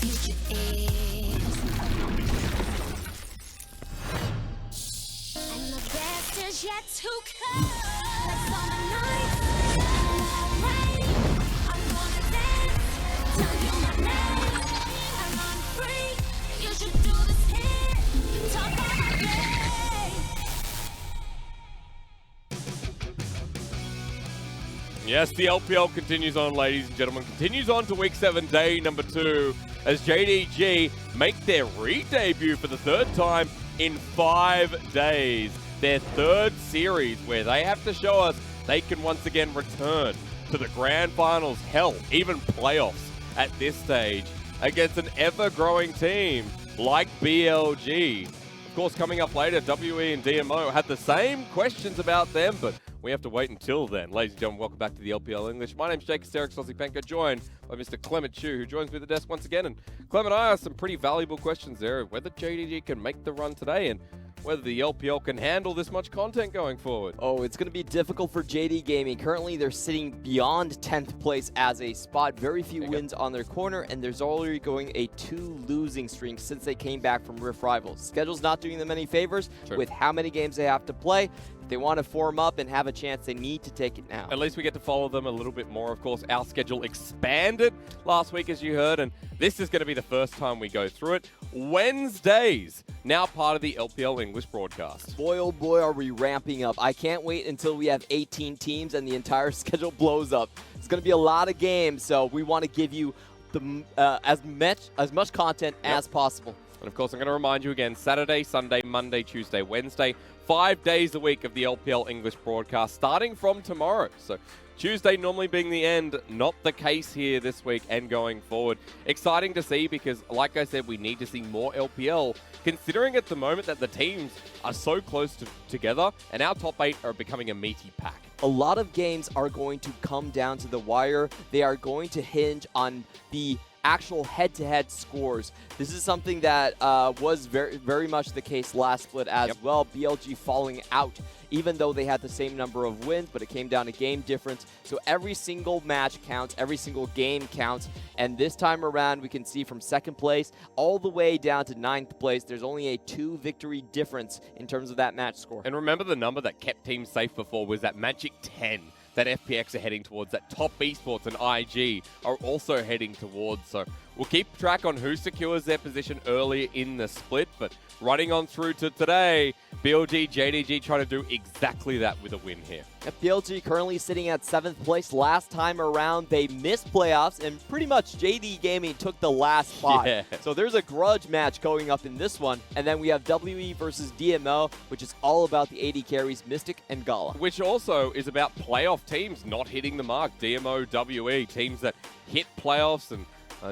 future is. And the best is yet to come. Like summer nights, rain. I'm gonna dance, tell you my name. And I'm free, you should do this here. Talk on my day. Yes, the LPL continues on, ladies and gentlemen. Continues on to week 7, day number 2, as JDG make their re-debut for the 3rd time in 5 days. Their 3rd series where they have to show us they can once again return to the grand finals, hell, even playoffs at this stage against an ever-growing team like BLG. Of course, coming up later, WE and DMO had the same questions about them, but we have to wait until then. Ladies and gentlemen, welcome back to the LPL English. My name's Jake Osipenko, joined by Mr. Clement Chu, who joins me at the desk once again. And Clement, I asked some pretty valuable questions there of whether JDG can make the run today and whether the LPL can handle this much content going forward. Oh, it's going to be difficult for JD Gaming. Currently, they're sitting beyond 10th place as a spot. Very few wins on their corner, and there's already going a 2 losing streak since they came back from Rift Rivals. Schedule's not doing them any favors with how many games they have to play. If they want to form up and have a chance, they need to take it now. At least we get to follow them a little bit more. Of course, our schedule expanded last week, as you heard, and this is going to be the first time we go through it. Wednesdays, now part of the LPL English broadcast. Boy, oh boy, are we ramping up. I can't wait until we have 18 teams and the entire schedule blows up. It's going to be a lot of games, so we want to give you the as much content as possible. And of course, I'm going to remind you again, Saturday, Sunday, Monday, Tuesday, Wednesday, 5 days a week of the LPL English broadcast starting from tomorrow. So Tuesday normally being the end, not the case here this week and going forward. Exciting to see because, like I said, we need to see more LPL, considering at the moment that the teams are so close together and our top 8 are becoming a meaty pack. A lot of games are going to come down to the wire. They are going to hinge on the actual head-to-head scores. This is something that was very much the case last split as well. BLG falling out, even though they had the same number of wins, but it came down to game difference. So every single match counts, every single game counts, and this time around we can see from 2nd place all the way down to 9th place, there's only a 2 victory difference in terms of that match score. And remember, the number that kept teams safe before was that magic 10 that FPX are heading towards, that Top Esports and IG are also heading towards. So we'll keep track on who secures their position early in the split, but running on through to today, BLG, JDG trying to do exactly that with a win here. BLG currently sitting at 7th place. Last time around, they missed playoffs, and pretty much JD Gaming took the last spot. Yeah. So there's a grudge match going up in this one. And then we have WE versus DMO, which is all about the AD carries, Mystic and Gala. Which also is about playoff teams not hitting the mark. DMO, WE, teams that hit playoffs, and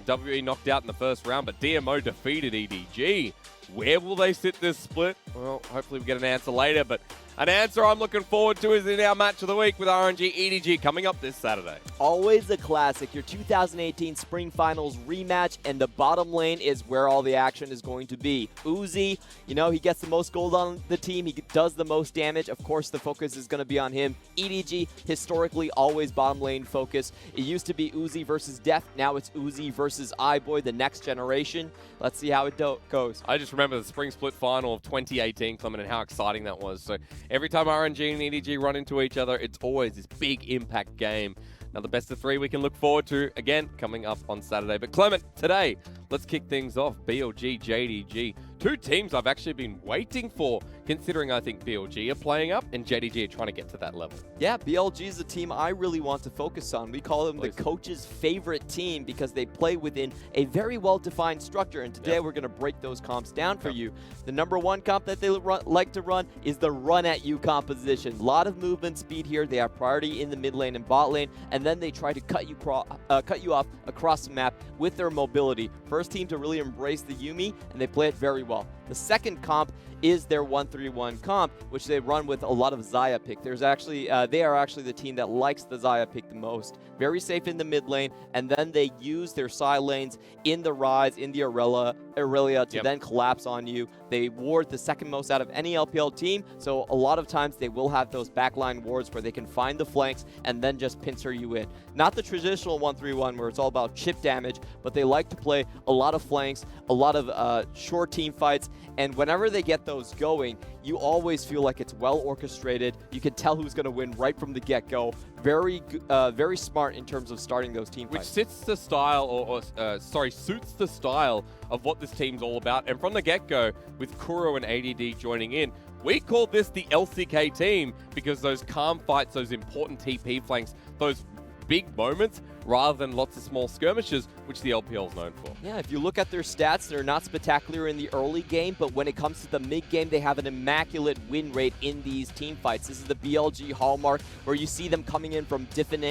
WE knocked out in the first round, but DMO defeated EDG. Where will they sit this split? Well, hopefully we get an answer later, but an answer I'm looking forward to is in our match of the week with RNG EDG coming up this Saturday. Always a classic, your 2018 Spring Finals rematch, and the bottom lane is where all the action is going to be. Uzi, you know, he gets the most gold on the team, he does the most damage. Of course, the focus is going to be on him. EDG, historically, always bottom lane focus. It used to be Uzi versus Def, now it's Uzi versus iBoy, the next generation. Let's see how it goes. I just remember the Spring Split Final of 2018, Clement, and how exciting that was. So every time RNG and EDG run into each other, it's always this big impact game. Now, the best of 3 we can look forward to, again, coming up on Saturday. But Clement, today, let's kick things off. BLG, JDG, 2 teams I've actually been waiting for, considering I think BLG are playing up and JDG are trying to get to that level. Yeah, BLG is a team I really want to focus on. We call them the coach's favorite team because they play within a very well-defined structure. And today we're going to break those comps down for you. The number 1 comp that they like to run is the run-at-you composition. A lot of movement speed here. They have priority in the mid lane and bot lane, and then they try to cut you off across the map with their mobility. First team to really embrace the Yuumi, and they play it very well. The second comp is their 1-3-1 comp, which they run with a lot of Xayah pick. There's actually they are actually the team that likes the Xayah pick the most. Very safe in the mid lane, and then they use their side lanes in the Rise, in the Aurelia to then collapse on you. They ward the second most out of any LPL team, so a lot of times they will have those backline wards where they can find the flanks and then just pincer you in. Not the traditional 1-3-1 where it's all about chip damage, but they like to play a lot of flanks, a lot of short team fights, and whenever they get those going, you always feel like it's well orchestrated. You can tell who's going to win right from the get-go. Very smart in terms of starting those team fights. Which sits the style, suits the style of what this team's all about. And from the get-go, with Kuro and ADD joining in, we called this the LCK team because those calm fights, those important TP flanks, those big moments rather than lots of small skirmishes, which the LPL is known for. Yeah, if you look at their stats, they're not spectacular in the early game, but when it comes to the mid game, they have an immaculate win rate in these team fights. This is the BLG hallmark, where you see them coming in from different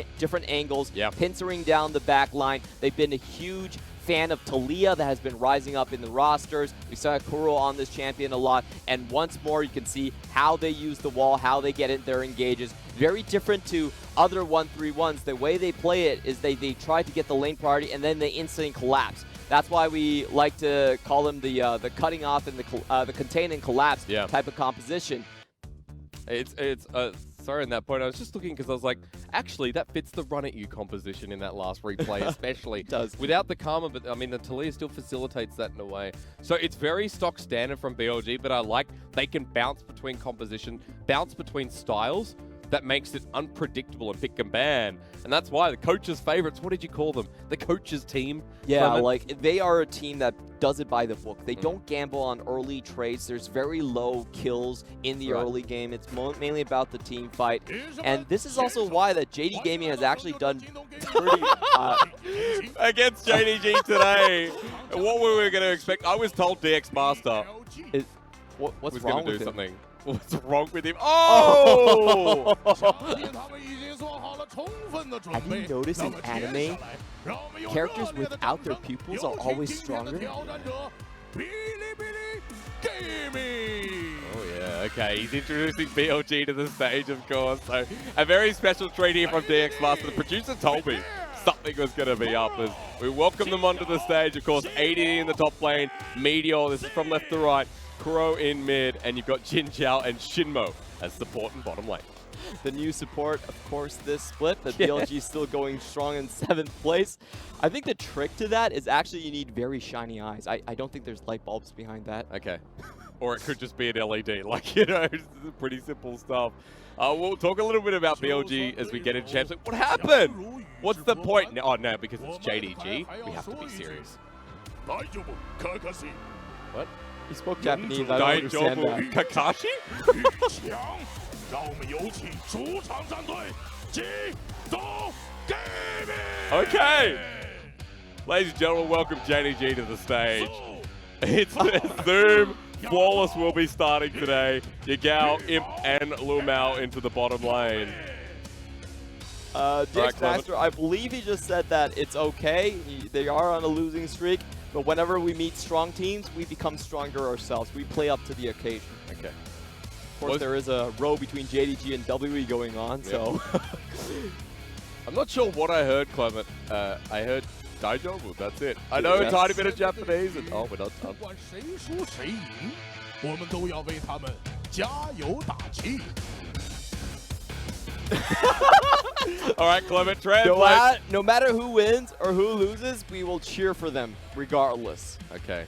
angles, pincering down the back line. They've been a huge fan of Talia that has been rising up in the rosters. We saw Kuro on this champion a lot, and once more you can see how they use the wall, how they get in their engages. Very different to other 1-3-1s. The way they play it is they try to get the lane priority and then they instantly collapse. That's why we like to call them the cutting off and the contain and collapse type of composition. Sorry on that point. I was just looking because I was like, actually, that fits the run at you composition in that last replay, especially. It does. Without the Karma, but I mean, the Talia still facilitates that in a way. So it's very stock standard from BLG, but I like they can bounce between composition, bounce between styles. That makes it unpredictable and pick and ban. And that's why the coach's favorites, what did you call them? The coach's team? Yeah, like they are a team that does it by the book. They don't gamble on early trades. There's very low kills in the early game. It's mainly about the team fight. And this is also why that JD Gaming has actually done pretty against JDG today. What were we going to expect? I was told DX Master what's wrong with something. What's wrong with him? Oh! Have you noticed in anime, characters without their pupils are always stronger? Oh yeah, okay. He's introducing BLG to the stage, of course. So a very special treat here from DX Master. The producer told me something was going to be up. As we welcome them onto the stage. Of course, ADD in the top lane. Meteor, this is from left to right. Kuro in mid, and you've got Jinjiao and XinMo as support in bottom lane. The new support, of course, this split, but BLG still going strong in 7th place. I think the trick to that is actually you need very shiny eyes. I don't think there's light bulbs behind that. Okay. Or it could just be an LED. Like, you know, it's pretty simple stuff. We'll talk a little bit about BLG as we get into champs. What happened? What's the point? Oh, no, because it's JDG. We have to be serious. What? He spoke Japanese, I don't understand that. Kakashi? Okay. Ladies and gentlemen, welcome JDG to the stage. It's Zoom. Flawless will be starting today. Yagao, Imp, and Lumao into the bottom lane. DX Master, I believe he just said that it's okay. They are on a losing streak. But whenever we meet strong teams, we become stronger ourselves. We play up to the occasion. Okay. Of course, there is a row between JDG and WE going on, so... I'm not sure what I heard, Clement. I heard Daijobu, that's it. I know a tiny bit of Japanese, and oh, we're not done. All right, Clement, translate. No matter who wins or who loses, we will cheer for them regardless. Okay.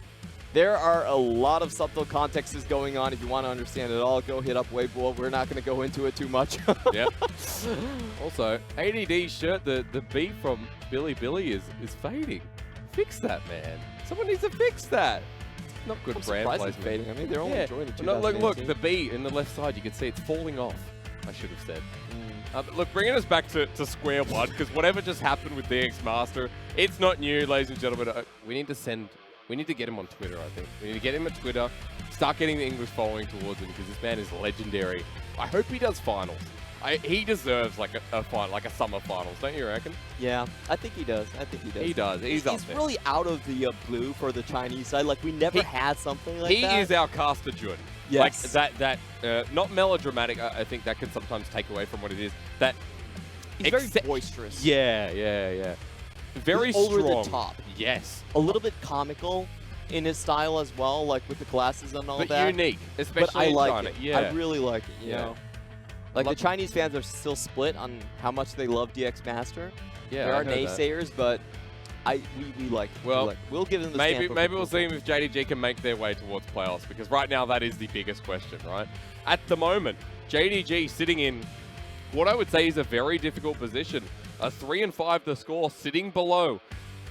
There are a lot of subtle contexts going on. If you want to understand it all, go hit up Weibo. We're not going to go into it too much. Yep. Also, ADD's shirt, the B from Bilibili is fading. Fix that, man. Someone needs to fix that. Not good brand placement. Fading. I mean, they're only enjoying it. No, look, the B in the left side, you can see it's falling off. I should have said. Look, bringing us back to square one, because whatever just happened with DX Master, it's not new, ladies and gentlemen. We need to get him on Twitter, I think. We need to get him on Twitter, start getting the English following towards him, because this man is legendary. I hope he does finals. He deserves like a final, like a summer finals, don't you reckon? Yeah, I think he does. He does. He's up there. He's really out of the blue for the Chinese side. Like, we never had something like that. He is our Caster Jun. Yes. Like that not melodramatic. I think that can sometimes take away from what it is. That He's very boisterous. Yeah. Very He's over strong. the top. Yes. A little bit comical in his style as well, like with the glasses and all But that. unique, especially But I in like China. it. Yeah. I really like it, you Yeah. know? Like, the Chinese fans are still split on how much they love DX Master. Yeah, There I are heard that. naysayers, but we like it. Well, we'll give them the Maybe stamp of we'll see approval. if JDG can make their way towards playoffs, because right now that is the biggest question, right? At the moment, JDG sitting in what I would say is a very difficult position. A 3-5 the score, sitting below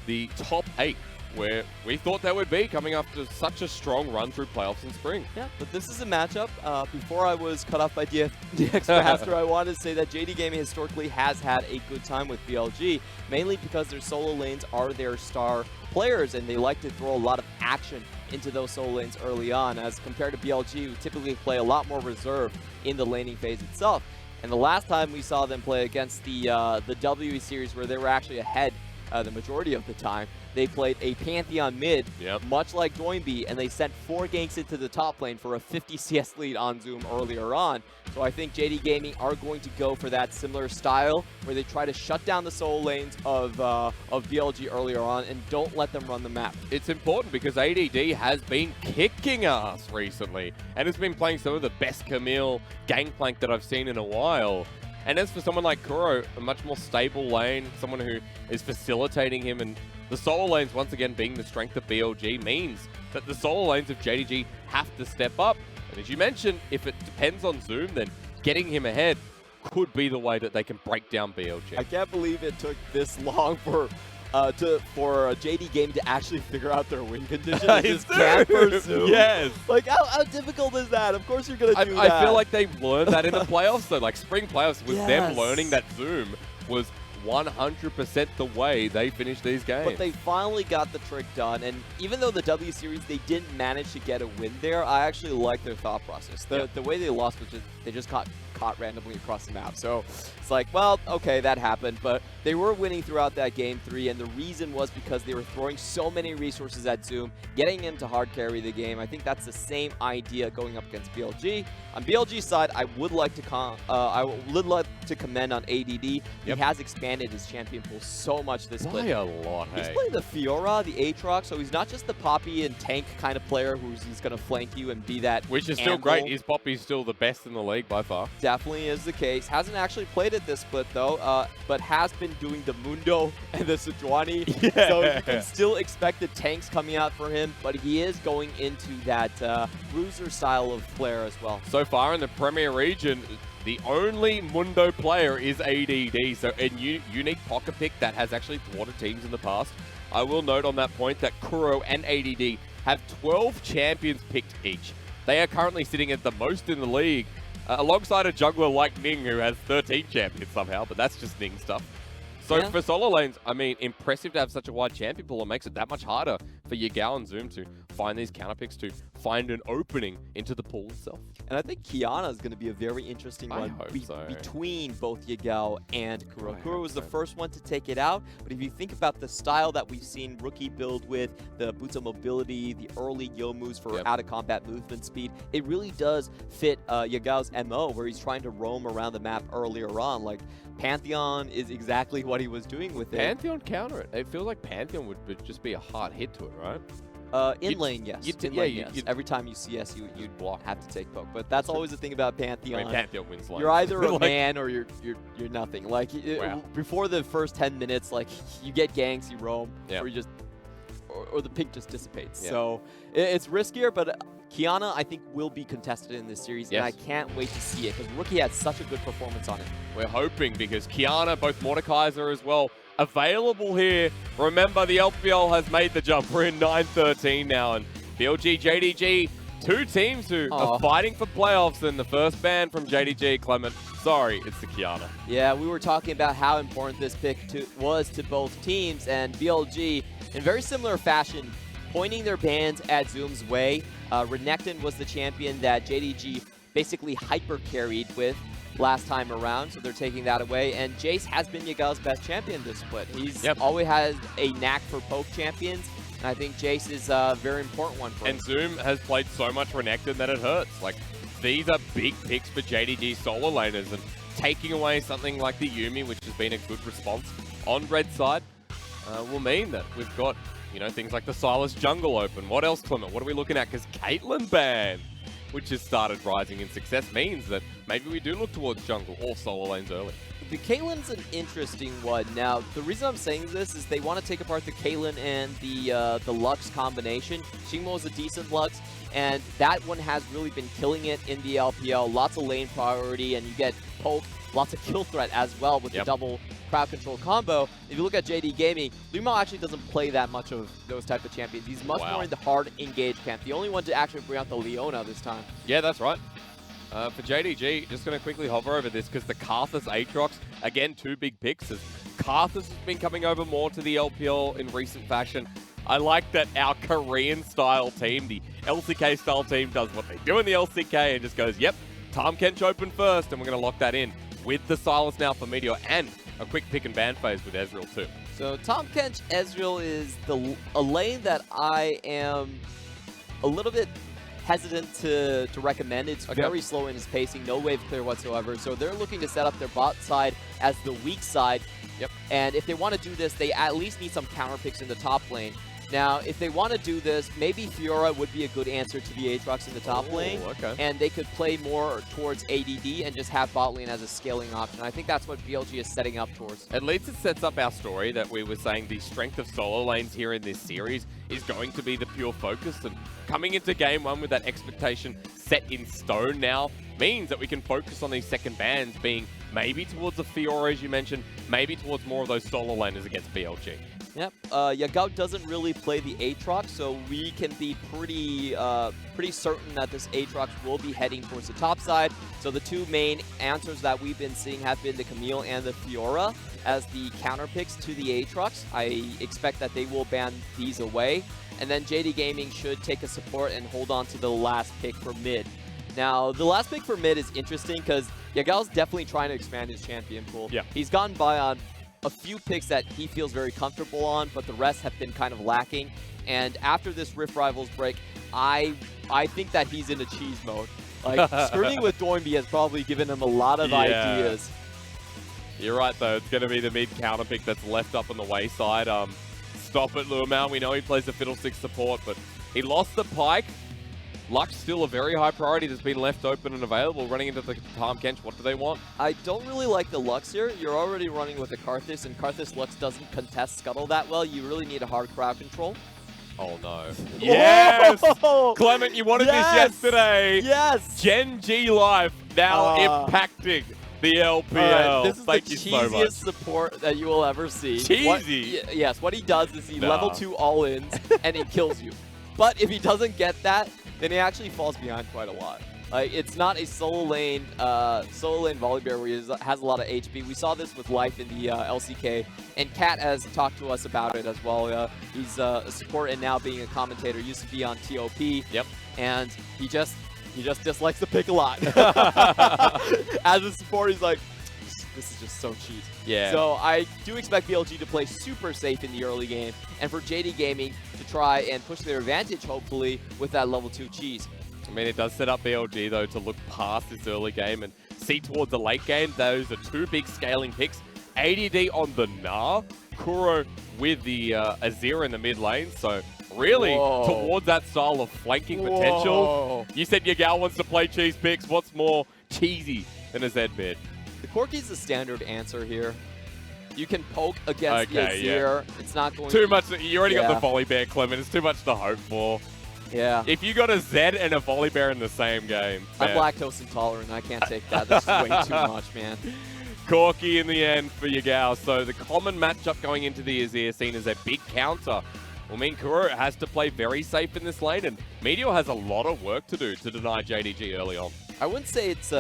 the top 8, where we thought they would be coming after such a strong run through playoffs in spring. Yeah, but this is a matchup. Before I was cut off by DX Master, I wanted to say that JD Gaming historically has had a good time with BLG, mainly because their solo lanes are their star players, and they like to throw a lot of action into those solo lanes early on, as compared to BLG, who typically play a lot more reserved in the laning phase itself. And the last time we saw them play against the WE series, where they were actually ahead the majority of the time, they played a Pantheon mid, much like Doinby, and they sent 4 ganks into the top lane for a 50 CS lead on Zoom earlier on. So I think JD Gaming are going to go for that similar style, where they try to shut down the solo lanes of BLG earlier on and don't let them run the map. It's important because ADD has been kicking ass recently, and has been playing some of the best Camille gangplank that I've seen in a while. And as for someone like Kuro, a much more stable lane, someone who is facilitating him, and the solo lanes once again being the strength of BLG means that the solo lanes of JDG have to step up. And as you mentioned, if it depends on Zoom, then getting him ahead could be the way that they can break down BLG. I can't believe it took this long for JD Gaming to actually figure out their win condition. It's for Zoom. Yes. Like, how difficult is that? Of course you're going to do that. I feel like they've learned that in the playoffs, though. Like, spring playoffs was them Yes. learning that Zoom was 100% the way they finished these games. But they finally got the trick done, and even though the W Series, they didn't manage to get a win there, I actually like their thought process. The way they lost was just, they just got caught randomly across the map. So it's like, well, okay, that happened, but they were winning throughout that game 3, and the reason was because they were throwing so many resources at Zoom, getting him to hard carry the game. I think that's the same idea going up against BLG. On BLG's side, I would like to commend on ADD. He has expanded his champion pool so much this split. By a lot, He's hey. playing the Fiora, the Aatrox, so he's not just the Poppy and tank kind of player who's going to flank you and be that Which is still anvil. great. His Poppy's still the best in the league by far. Definitely is the case. Hasn't actually played it this split though, but has been doing the Mundo and the Sejuani. So you can still expect the tanks coming out for him, but he is going into that bruiser style of player as well. So far in the Premier region, the only Mundo player is ADD. So a unique pocket pick that has actually thwarted teams in the past. I will note on that point that Kuro and ADD have 12 champions picked each. They are currently sitting at the most in the league, alongside a jungler like Ning, who has 13 champions somehow, but that's just Ning stuff. So for solo lanes, I mean, impressive to have such a wide champion pool. It makes it that much harder for Yagao and Zoom to find these counter picks, to find an opening into the pool itself. And I think Kiana is going to be a very interesting one between both Yagao and Kuro. Kuro was the first one to take it out, but if you think about the style that we've seen Rookie build with, the boots of mobility, the early Yomus for out-of-combat movement speed, it really does fit Yagao's MO, where he's trying to roam around the map earlier on. Like, Pantheon is exactly what he was doing with it. Pantheon counter it. It feels like Pantheon would just be a hard hit to it, right? In lane, yes. Every time you CS, you'd block, have to take poke. But that's always the thing about Pantheon. I mean, Pantheon wins lane. You're either a man or you're nothing. Like before the first 10 minutes, like you get ganks, you roam, or you just or the pink just dissipates. So it's riskier, but Kiana, I think, will be contested in this series, and I can't wait to see it because Rookie had such a good performance on it. We're hoping, because Kiana, both Mordekaiser as well, available here. Remember, the LPL has made the jump. We're in 9-13 now, and BLG, JDG, 2 teams who are fighting for playoffs, and the first ban from JDG, Clement. Sorry, it's the Kiana. Yeah, we were talking about how important this pick was to both teams, and BLG, in very similar fashion, pointing their bans at Zoom's way. Renekton was the champion that JDG basically hyper-carried with last time around, so they're taking that away. And Jace has been Yagao's best champion this split. He's always had a knack for poke champions, and I think Jace is a very important one for him. And Zoom has played so much Renekton that it hurts. Like, these are big picks for JDG solo laners, and taking away something like the Yumi, which has been a good response on red side, will mean that we've got, you know, things like the Silas jungle open. What else, Clement? What are we looking at? Because Caitlyn ban, which has started rising in success, means that maybe we do look towards jungle or solo lanes early. The Caitlyn's an interesting one. Now, the reason I'm saying this is they want to take apart the Caitlyn and the Lux combination. XinMo is a decent Lux, and that one has really been killing it in the LPL. Lots of lane priority, and you get poke, lots of kill threat as well with the double crowd control combo. If you look at JD Gaming, Lumo actually doesn't play that much of those type of champions. He's much more in the hard engage camp. The only one to actually bring out the Leona this time. Yeah, that's right. For JDG, just going to quickly hover over this because the Karthus Aatrox, again, 2 big picks. As Karthus has been coming over more to the LPL in recent fashion. I like that our Korean-style team, the LCK-style team, does what they do in the LCK and just goes, yep, Tahm Kench open first, and we're going to lock that in with the Silas now for Meteor and a quick pick and ban phase with Ezreal too. So Tahm Kench Ezreal is a lane that I am a little bit hesitant to recommend. It's very slow in its pacing, no wave clear whatsoever. So they're looking to set up their bot side as the weak side. And if they want to do this, they at least need some counter picks in the top lane. Now, if they want to do this, maybe Fiora would be a good answer to the Aatrox in the top lane. And they could play more towards ADD and just have bot lane as a scaling option. I think that's what BLG is setting up towards. At least it sets up our story that we were saying the strength of solo lanes here in this series is going to be the pure focus. And coming into game 1 with that expectation set in stone now means that we can focus on these second bans being maybe towards the Fiora, as you mentioned, maybe towards more of those solo laners against BLG. Yep, Yagao doesn't really play the Aatrox, so we can be pretty certain that this Aatrox will be heading towards the top side. So the 2 main answers that we've been seeing have been the Camille and the Fiora as the counter picks to the Aatrox. I expect that they will ban these away. And then JD Gaming should take a support and hold on to the last pick for mid. Now, the last pick for mid is interesting because Yagao's definitely trying to expand his champion pool. He's gotten by on a few picks that he feels very comfortable on, but the rest have been kind of lacking. And after this Rift Rivals break, I think that he's in a cheese mode. Like, skirting with Doinby has probably given him a lot of ideas. You're right, though. It's going to be the mid counter pick that's left up on the wayside. Stop it, Luomao. We know he plays the Fiddlestick support, but he lost the Pike. Lux still a very high priority that's been left open and available. Running into the Tahm Kench, what do they want? I don't really like the Lux here. You're already running with a Karthus, and Karthus Lux doesn't contest Scuttle that well. You really need a hard crowd control. Oh no. Yes! Clement, you wanted this yesterday. Yes! Gen G Life now impacting the LPL. This is Thank the you so much. cheesiest support that you will ever see. Cheesy? Yes, what he does is he level 2 all-ins and he kills you. But if he doesn't get that, then he actually falls behind quite a lot. Like, it's not a solo lane Volibear where he has a lot of HP. We saw this with Life in the LCK, and Kat has talked to us about it as well. He's a support and now being a commentator. Used to be on TOP. And he just dislikes the pick a lot. As a support, he's like, this is just so cheap. So I do expect BLG to play super safe in the early game, and for JD Gaming to try and push their advantage, hopefully, with that level 2 cheese. I mean, it does set up BLG, though, to look past this early game and see towards the late game. Those are 2 big scaling picks. ADD on the Gnar, Kuro with the Azir in the mid lane, so really towards that style of flanking potential. You said Yagao wants to play cheese picks. What's more cheesy than a Z mid? The Corki's the standard answer here. You can poke against the Azir. It's not going too much. You already got the Volibear, Clement. It's too much to hope for. If you got a Z and a Volibear in the same game. I'm lactose intolerant. I can't take that. That's way too much, man. Corki in the end for Yagao. So the common matchup going into the Azir seen as a big counter will mean Kuro has to play very safe in this lane, and Meteor has a lot of work to do to deny JDG early on. I wouldn't say it's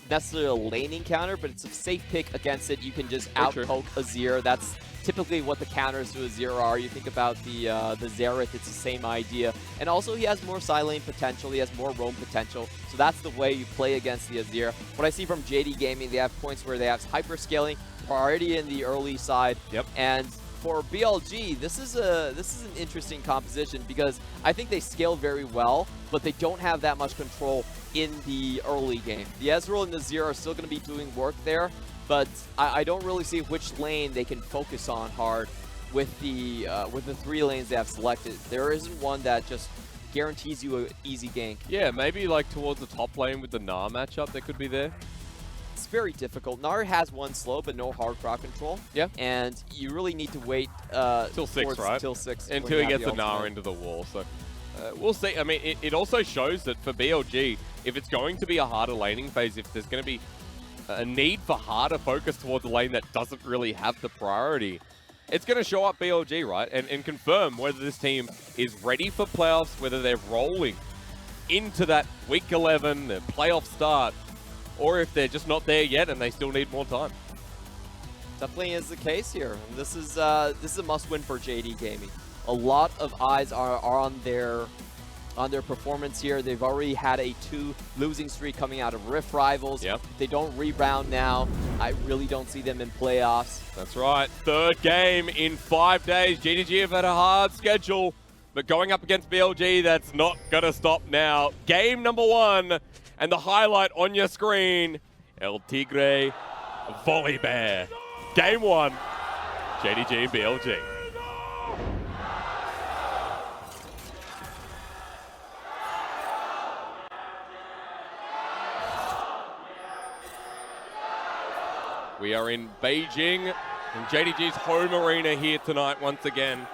necessarily a laning counter, but it's a safe pick against it. You can just out-poke Azir. That's typically what the counters to Azir are. You think about the Xerath, it's the same idea. And also, he has more side lane potential. He has more roam potential. So that's the way you play against the Azir. What I see from JD Gaming, they have points where they have hyper-scaling, priority in the early side, and for BLG, this is an interesting composition because I think they scale very well. but they don't have that much control in the early game. The Ezreal and the Zero are still going to be doing work there, but I don't really see which lane they can focus on hard with the 3 lanes they have selected. There isn't one that just guarantees you an easy gank. Yeah, maybe like towards the top lane with the Gnar matchup that could be there. It's very difficult. Gnar has one slow, but no hard crowd control. Yeah. And you really need to wait till 6, right? Till 6. Until he gets the Gnar into the wall. So we'll see. I mean, it also shows that for BLG, if it's going to be a harder laning phase, if there's going to be a need for harder focus towards a lane that doesn't really have the priority, it's going to show up BLG, right? And confirm whether this team is ready for playoffs, whether they're rolling into that week 11, the playoff start, or if they're just not there yet and they still need more time. Definitely is the case here. And this is a must-win for JD Gaming. A lot of eyes are on their performance here. They've already had a 2 losing streak coming out of Rift Rivals. Yep. If they don't rebound now, I really don't see them in playoffs. That's right. 3rd game in 5 days. JDG have had a hard schedule, but going up against BLG, that's not going to stop now. Game number 1, and the highlight on your screen, El Tigre Volibear. Game 1, JDG BLG. We are in Beijing, in JDG's home arena here tonight once again.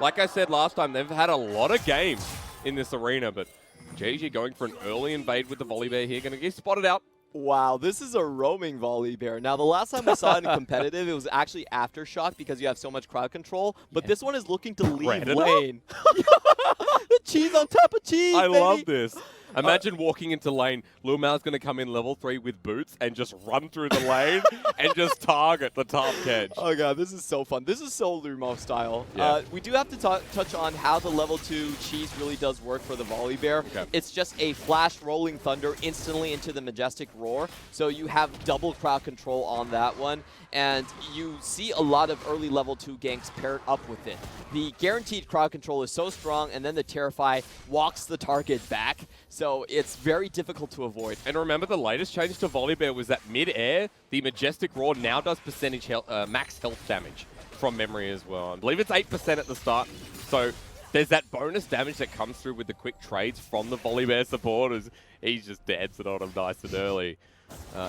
Like I said last time, they've had a lot of games in this arena, but JDG going for an early invade with the Volibear here, going to get spotted out. Wow, this is a roaming Volibear. Now, the last time we saw it in competitive, it was actually Aftershock because you have so much crowd control, but this one is looking to leave lane. The cheese on top of cheese, I baby. love this. Imagine walking into lane, Lil Mao's going to come in level 3 with boots and just run through the lane and just target the top catch. Oh god, this is so fun. This is so Lumo style. Yeah. We do have to touch on how the level 2 cheese really does work for the Volibear. Okay. It's just a flash rolling thunder instantly into the Majestic Roar, so you have double crowd control on that one, and you see a lot of early level 2 ganks paired up with it. The guaranteed crowd control is so strong, and then the Terrify walks the target back, so it's very difficult to avoid. And remember, the latest change to Volibear was that mid-air, the Majestic Roar now does percentage max health damage from memory as well. I believe it's 8% at the start, so there's that bonus damage that comes through with the quick trades from the Volibear supporters. He's just dancing on him nice and early.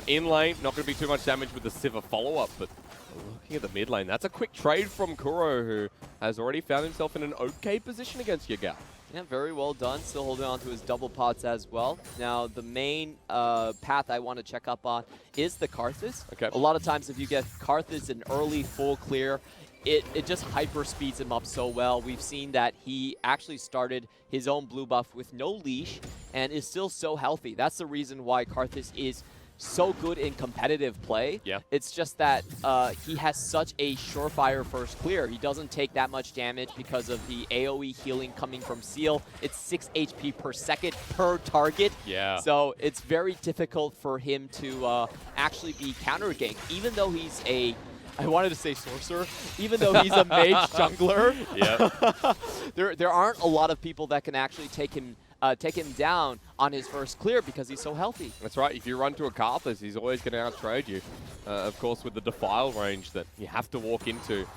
In lane, not going to be too much damage with the Sivir follow-up, but looking at the mid lane, that's a quick trade from Kuro, who has already found himself in an okay position against Yagao. Yeah, very well done. Still holding on to his double pots as well. Now, the main path I want to check up on is the Karthus. Okay. A lot of times, if you get Karthus in early full clear, it just hyper speeds him up so well. We've seen that he actually started his own blue buff with no leash and is still so healthy. That's the reason why Karthus is so good in competitive play. Yeah. It's just that he has such a surefire first clear. He doesn't take that much damage because of the AoE healing coming from Seal. It's 6 HP per second per target. Yeah. So it's very difficult for him to actually be counter ganked, even though he's a, I wanted to say sorcerer, even though he's a mage jungler. Yeah. there aren't a lot of people that can actually take him down on his first clear because he's so healthy. That's right. If you run to a Karthus, he's always going to outtrade you. Of course, with the Defile range that you have to walk into.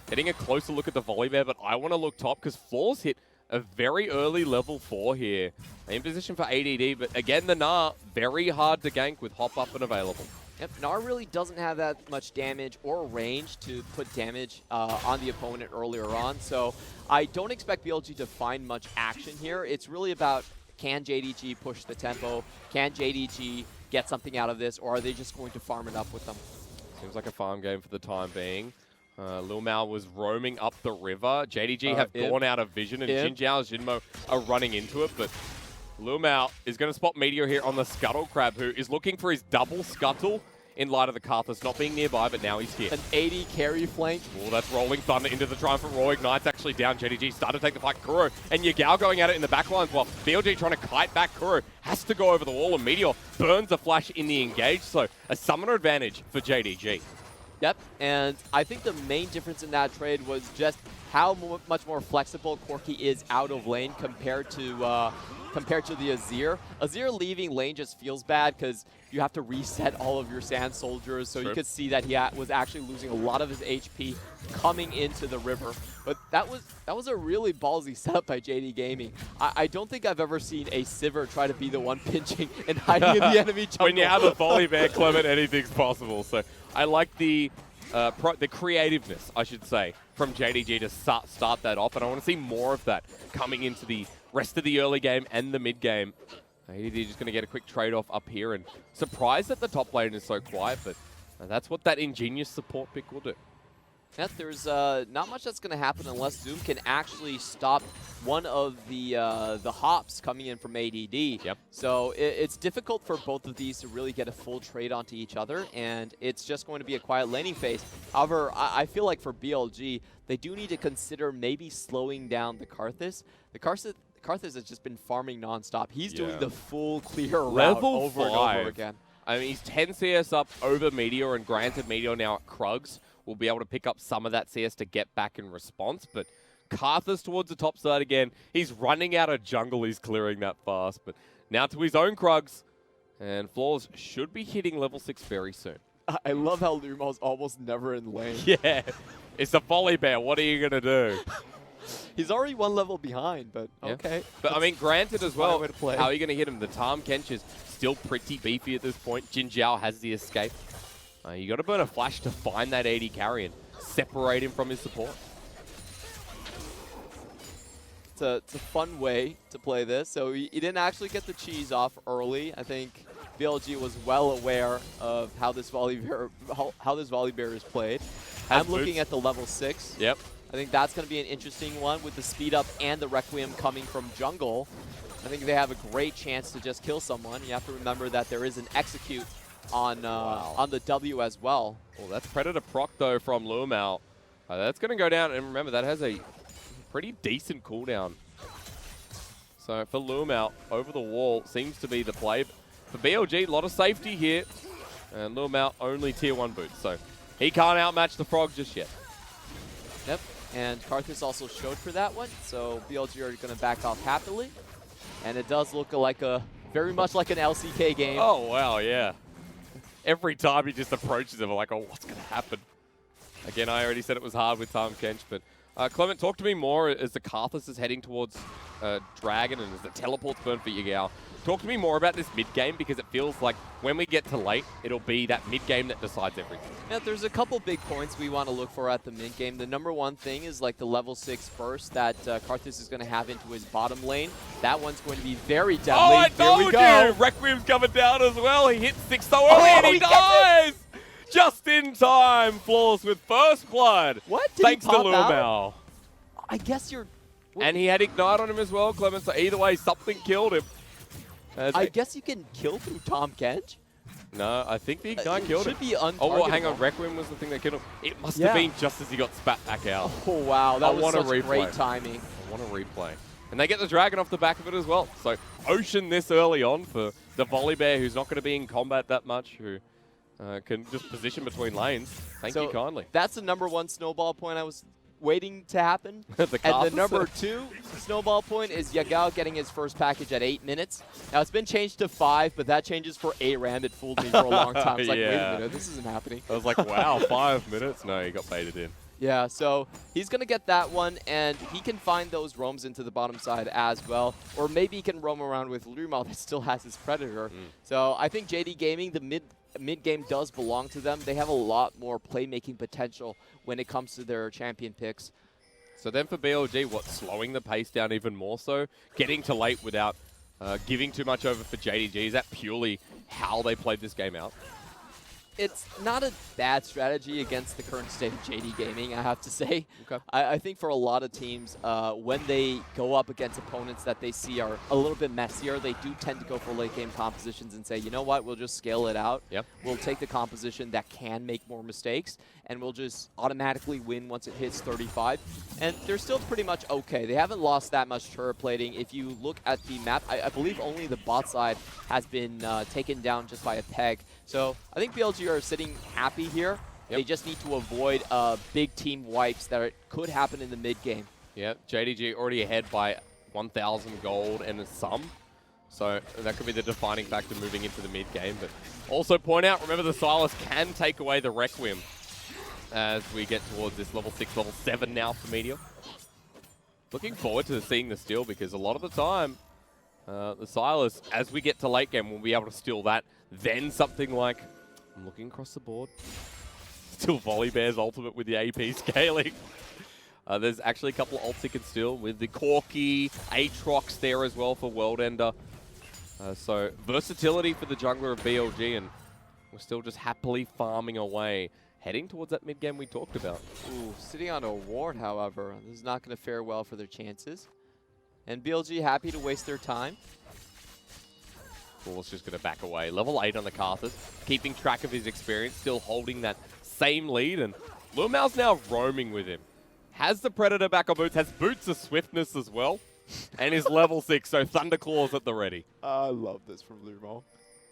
Getting a closer look at the Volibear, but I want to look top because Floor's hit a very early level 4 here. In position for ADD, but again, the Gnar, very hard to gank with hop up and available. Yep, Gnar really doesn't have that much damage or range to put damage on the opponent earlier on, so I don't expect BLG to find much action here. It's really about, can JDG push the tempo? Can JDG get something out of this, or are they just going to farm it up with them? Seems like a farm game for the time being. Lil Mao was roaming up the river. JDG have gone out of vision, and Jinjiao and JinMo are running into it, but Lil Mao is going to spot Meteor here on the Scuttle Crab, who is looking for his double Scuttle in light of the Karthus not being nearby, but now he's here. An 80 carry flank. Oh, that's Rolling Thunder into the Triumphant Roar. Ignite's actually down. JDG started to take the fight. Kuro and Yagao going at it in the backlines while BLG trying to kite back. Kuro has to go over the wall, and Meteor burns a flash in the engage, so a summoner advantage for JDG. Yep, and I think the main difference in that trade was just how much more flexible Corki is out of lane compared to the Azir. Azir leaving lane just feels bad because you have to reset all of your Sand Soldiers, so you could see that he was actually losing a lot of his HP coming into the river. But that was a really ballsy setup by JD Gaming. I don't think I've ever seen a Sivir try to be the one pinching and hiding in the enemy jungle. When you have a volley bear, Clement, anything's possible. So I like the creativeness, I should say, from JDG to start that off, and I want to see more of that coming into the rest of the early game and the mid game. JDG just going to get a quick trade-off up here, and surprised that the top lane is so quiet, but that's what that ingenious support pick will do. Yeah, there's not much that's going to happen unless Zoom can actually stop one of the hops coming in from ADD. Yep. So it's difficult for both of these to really get a full trade onto each other, and it's just going to be a quiet laning phase. However, I feel like for BLG, they do need to consider maybe slowing down the Karthus. The Karthus has just been farming nonstop. He's doing the full clear route over and over again. I mean, he's 10 CS up over Meteor, and granted Meteor now at Krugs will be able to pick up some of that CS to get back in response, but Karthus towards the top side again. He's running out of jungle. He's clearing that fast, but now to his own Krugs, and Flaws should be hitting level 6 very soon. I love how Lumo's almost never in lane. Yeah, it's a volley bear. What are you going to do? He's already one level behind, but okay. But I mean, granted as well, how are you going to hit him? The Tahm Kench is still pretty beefy at this point. Jinjiao has the escape. You got to burn a flash to find that AD carry and separate him from his support. It's a fun way to play this. So he didn't actually get the cheese off early. I think BLG was well aware of how this volley bear is played. I'm looking at the level 6. Yep. I think that's going to be an interesting one with the speed up and the Requiem coming from jungle. I think they have a great chance to just kill someone. You have to remember that there is an execute on the W as well. Well, that's Predator proc though from Lumao. That's going to go down, and remember that has a pretty decent cooldown. So for Lumao, over the wall seems to be the play. For BLG, a lot of safety here, and Lumao only tier 1 boots, so he can't outmatch the Frog just yet. Yep. And Karthus also showed for that one, so BLG are going to back off happily. And it does look like very much like an LCK game. Oh, wow, yeah. Every time he just approaches him, I'm like, oh, what's going to happen? Again, I already said it was hard with Tahm Kench, but Clement, talk to me more as the Karthus is heading towards Dragon and as the teleport's burn for Yagao. Talk to me more about this mid-game, because it feels like when we get to late, it'll be that mid-game that decides everything. Yeah, there's a couple big points we want to look for at the mid-game. The number one thing is like the level 6 burst that Karthus is going to have into his bottom lane. That one's going to be very deadly. Oh, I told we go. you! Requiem's coming down as well. He hits 6 so early and he dies! Just in time, Flawless with first blood. What? Did Thanks he to pop Lumao. out? I guess you're... And he had Ignite on him as well, Clement, so either way, something killed him. I guess you can kill through Tahm Kench. No, I think the Ignite killed him. Should be untargetable. Oh, well, hang on. Requiem was the thing that killed him. It must have been just as he got spat back out. Oh, wow. That was such replay. Great timing. I want a replay. And they get the Dragon off the back of it as well. So Ocean this early on for the volley bear, who's not going to be in combat that much, who can just position between lanes. Thank you kindly. That's the number 1 snowball point I was waiting to happen. And the number 2 snowball point is Yagao getting his first package at 8 minutes. Now, it's been changed to 5, but that changes for ARAM. It fooled me for a long time. I was like, wait a minute, this isn't happening. I was like, wow, 5 minutes? No, he got baited in. Yeah, so he's going to get that one, and he can find those roams into the bottom side as well. Or maybe he can roam around with Lumao that still has his Predator. So I think JD Gaming, the mid-game does belong to them. They have a lot more playmaking potential when it comes to their champion picks. So then for BLG, what, slowing the pace down even more so? Getting to late without giving too much over for JDG? Is that purely how they played this game out? It's not a bad strategy against the current state of JD Gaming, I have to say. Okay. I think for a lot of teams, when they go up against opponents that they see are a little bit messier, they do tend to go for late game compositions and say, you know what, we'll just scale it out. Yep. We'll take the composition that can make more mistakes, and we'll just automatically win once it hits 35. And they're still pretty much okay. They haven't lost that much turret plating. If you look at the map, I believe only the bot side has been taken down just by a peg. So I think BLG are sitting happy here. They just need to avoid big team wipes that could happen in the mid game. Yeah, JDG already ahead by 1,000 gold and some. So that could be the defining factor moving into the mid game. But also point out, remember the Silas can take away the Requiem as we get towards this level 6, level 7 now for Meteor. Looking forward to seeing the steal because a lot of the time, the Silas, as we get to late game, will be able to steal that. Then something like, I'm looking across the board, still Volibear's ultimate with the AP scaling. There's actually a couple of ults he can steal with the Corki, Aatrox there as well for World Ender. So versatility for the jungler of BLG, and we're still just happily farming away, heading towards that mid game we talked about. Ooh, sitting on a ward, however, this is not going to fare well for their chances. And BLG happy to waste their time. Cool's just going to back away. Level 8 on the Karthus, keeping track of his experience, still holding that same lead, and Lumao's now roaming with him. Has the Predator back on boots, has boots of swiftness as well, and is level 6, so Thunderclaws at the ready. I love this from Lumo.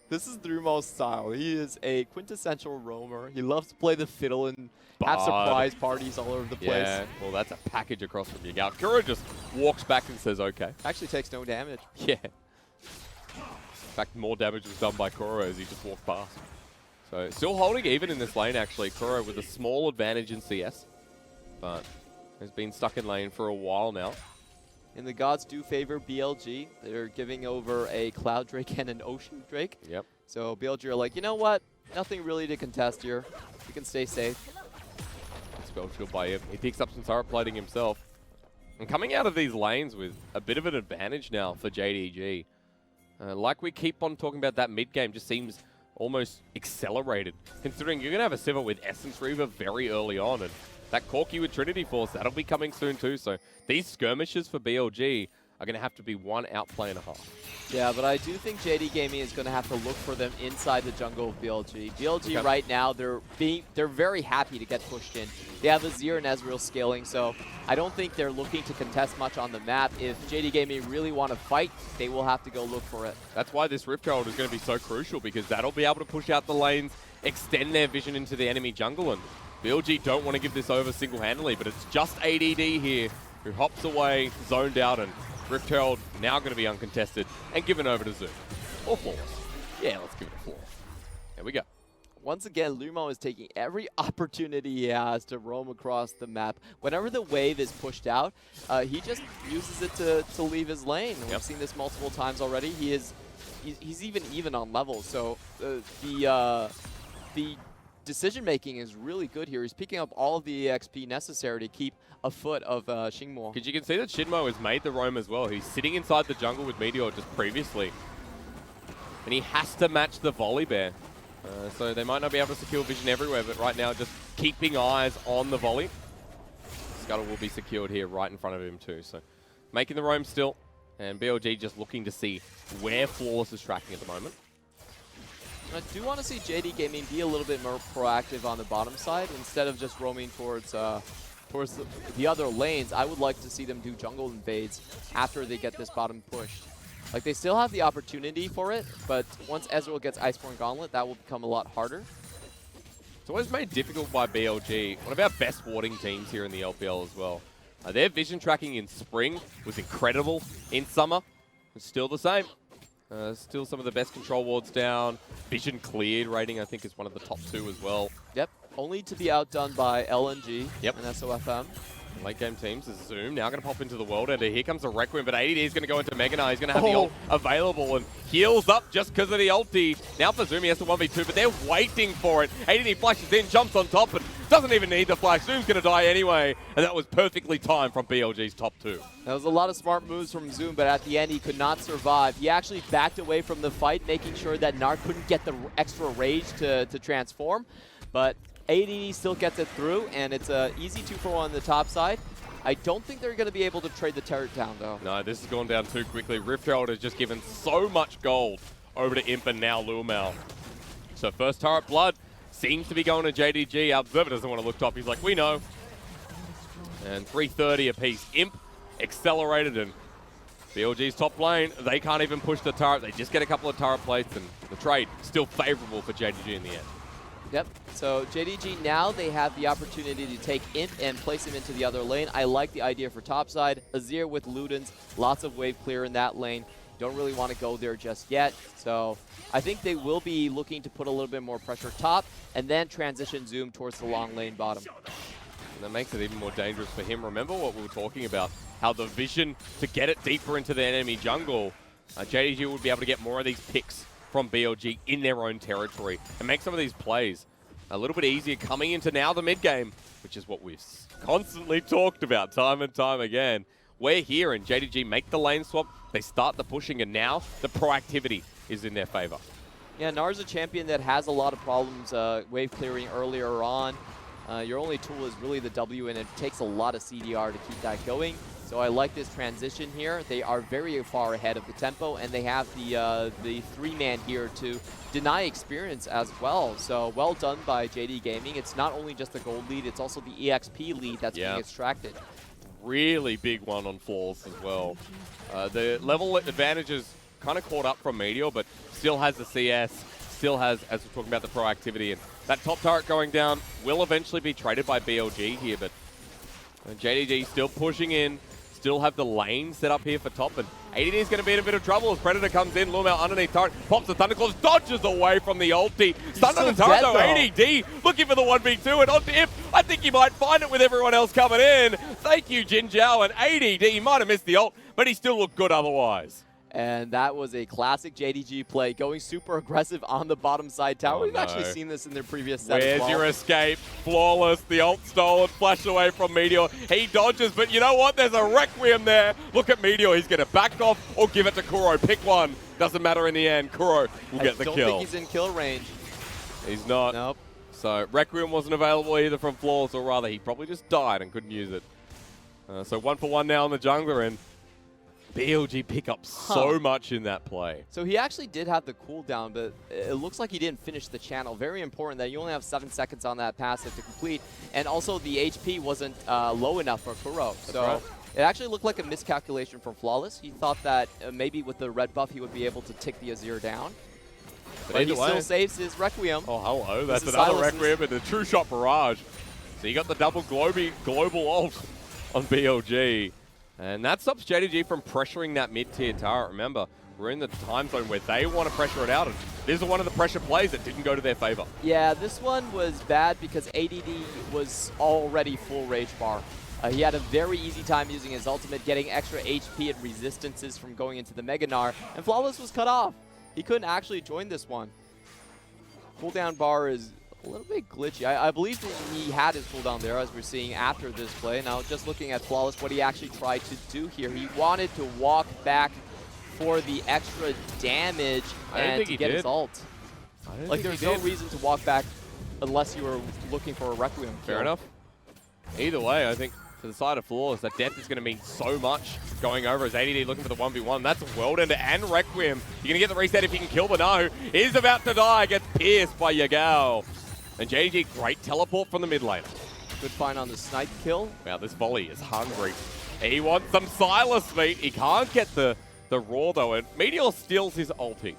This is Lumo's style. He is a quintessential roamer. He loves to play the fiddle and have surprise parties all over the place. Yeah, well, that's a package across from Yagao. Kuro just walks back and says, okay. Actually takes no damage. Yeah. In fact, more damage was done by Kuro as he just walked past. So still holding even in this lane, actually. Kuro with a small advantage in CS, but has been stuck in lane for a while now. And the gods do favor BLG. They're giving over a Cloud Drake and an Ocean Drake. Yep. So BLG are like, you know what? Nothing really to contest here. We can stay safe. Spell shield by him. He picks up some turret plating himself. And coming out of these lanes with a bit of an advantage now for JDG. Like we keep on talking about, that mid game just seems almost accelerated. Considering you're going to have a Sivir with Essence Reaver very early on. And that Corki with Trinity Force, that'll be coming soon too. So these skirmishes for BLG are going to have to be one outplay and a half. Yeah, but I do think JD Gaming is going to have to look for them inside the jungle of BLG. BLG right now, they're very happy to get pushed in. They have Azir and Ezreal scaling, so I don't think they're looking to contest much on the map. If JD Gaming really want to fight, they will have to go look for it. That's why this Rift Herald is going to be so crucial, because that'll be able to push out the lanes, extend their vision into the enemy jungle, and BLG don't want to give this over single-handedly, but it's just ADD here who hops away, zoned out, and Rift Herald now going to be uncontested and given over to Zoom. Or Flawless. Yeah, let's give it a Flawless. There we go. Once again, Lumo is taking every opportunity he has to roam across the map. Whenever the wave is pushed out, he just uses it to leave his lane. We've seen this multiple times already. He's even on levels, so the decision-making is really good here. He's picking up all of the XP necessary to keep a foot of XinMo. Because you can see that XinMo has made the roam as well. He's sitting inside the jungle with Meteor just previously. And he has to match the Volibear. So they might not be able to secure vision everywhere, but right now just keeping eyes on the volley. Scuttle will be secured here right in front of him too. So making the roam still. And BLG just looking to see where Flawless is tracking at the moment. I do want to see JD Gaming be a little bit more proactive on the bottom side instead of just roaming towards the other lanes. I would like to see them do jungle invades after they get this bottom pushed. Like, they still have the opportunity for it, but once Ezreal gets Iceborne Gauntlet, that will become a lot harder. It's always made difficult by BLG. One of our best warding teams here in the LPL as well. Their vision tracking in spring was incredible. In summer, it's still the same. Still some of the best control wards down. Vision cleared rating, I think, is one of the top 2 as well. Yep, only to be outdone by LNG and SOFM. Late game teams is Zoom now going to pop into the world ender. Here comes a Requiem, but ADD is going to go into Mega Knight. He's going to have the ult available and heals up just because of the ulti. Now for Zoom, he has to 1v2, but they're waiting for it. ADD flashes in, jumps on top, and doesn't even need the flash. Zoom's going to die anyway, and that was perfectly timed from BLG's top 2. That was a lot of smart moves from Zoom, but at the end, he could not survive. He actually backed away from the fight, making sure that Narc couldn't get the extra rage to transform, but ADD still gets it through, and it's an easy 2-for-1 on the top side. I don't think they're going to be able to trade the turret down, though. No, this has gone down too quickly. Rift Herald has just given so much gold over to Imp and now Luomao. So first turret blood seems to be going to JDG. Our observer doesn't want to look top. He's like, we know. And 330 apiece. Imp accelerated, and BLG's top lane, they can't even push the turret. They just get a couple of turret plates, and the trade still favorable for JDG in the end. Yep. So JDG now they have the opportunity to take Imp and place him into the other lane. I like the idea for topside. Azir with Ludens, lots of wave clear in that lane. Don't really want to go there just yet. So I think they will be looking to put a little bit more pressure top and then transition Zoom towards the long lane bottom. And that makes it even more dangerous for him. Remember what we were talking about, how the vision to get it deeper into the enemy jungle, JDG would be able to get more of these picks from BLG in their own territory and make some of these plays a little bit easier coming into now the mid game, which is what we've constantly talked about time and time again. We're here and JDG make the lane swap, they start the pushing, and now the proactivity is in their favor. Yeah, Nar's a champion that has a lot of problems wave clearing earlier on. Your only tool is really the W, and it takes a lot of CDR to keep that going. So I like this transition here. They are very far ahead of the tempo, and they have the three-man here to deny experience as well. So well done by JD Gaming. It's not only just the gold lead, it's also the EXP lead that's being extracted. Really big one on Flawless as well. The level advantages kind of caught up from Meteor, but still has the CS, still has, as we're talking about, the proactivity. And that top turret going down will eventually be traded by BLG here, but JDG still pushing in, still have the lane set up here for top, and ADD is going to be in a bit of trouble as Predator comes in, Lum out underneath turret, pops the Thunderclaws, dodges away from the ulti. Stunned on the turret though, ADD looking for the 1v2, and on Imp, I think he might find it with everyone else coming in. Thank you, Jinjiao, and ADD, he might have missed the ult, but he still looked good otherwise. And that was a classic JDG play, going super aggressive on the bottom side tower. We've actually seen this in their previous set as well. Where's your escape? Flawless, the ult stolen, flashed away from Meteor. He dodges, but you know what? There's a Requiem there. Look at Meteor. He's going to back off or give it to Kuro. Pick one. Doesn't matter in the end. Kuro will get the kill. I don't think he's in kill range. He's not. Nope. So Requiem wasn't available either from Flawless, or rather, he probably just died and couldn't use it. So 1 for 1 now on the jungler, and BLG pick up so much in that play. So he actually did have the cooldown, but it looks like he didn't finish the channel. Very important that you only have 7 seconds on that passive to complete. And also the HP wasn't low enough for Kuro. So it actually looked like a miscalculation from Flawless. He thought that maybe with the red buff he would be able to tick the Azir down. But he still saves his Requiem. Oh, hello. That's another Requiem and the True Shot Barrage. So you got the double global ult on BLG. And that stops JDG from pressuring that mid-tier turret. Remember, we're in the time zone where they want to pressure it out. And this is one of the pressure plays that didn't go to their favor. Yeah, this one was bad because ADD was already full rage bar. He had a very easy time using his ultimate, getting extra HP and resistances from going into the Mega Gnar, and Flawless was cut off. He couldn't actually join this one. Cooldown bar is a little bit glitchy. I believe that he had his cooldown there, as we're seeing after this play. Now, just looking at Flawless, what he actually tried to do here, he wanted to walk back for the extra damage and to get his ult. Like, there's no reason to walk back unless you were looking for a Requiem. Fair enough. Either way, I think for the side of Flawless, that death is going to mean so much going over as ADD looking for the 1v1. That's a World Ender and Requiem. You're going to get the reset if you can kill Bernard, who is about to die, gets pierced by Yagao. And JDG, great teleport from the mid lane. Good find on the snipe kill. Wow, this volley is hungry. He wants some Silas meat. He can't get the raw though, and Meteor steals his ulti.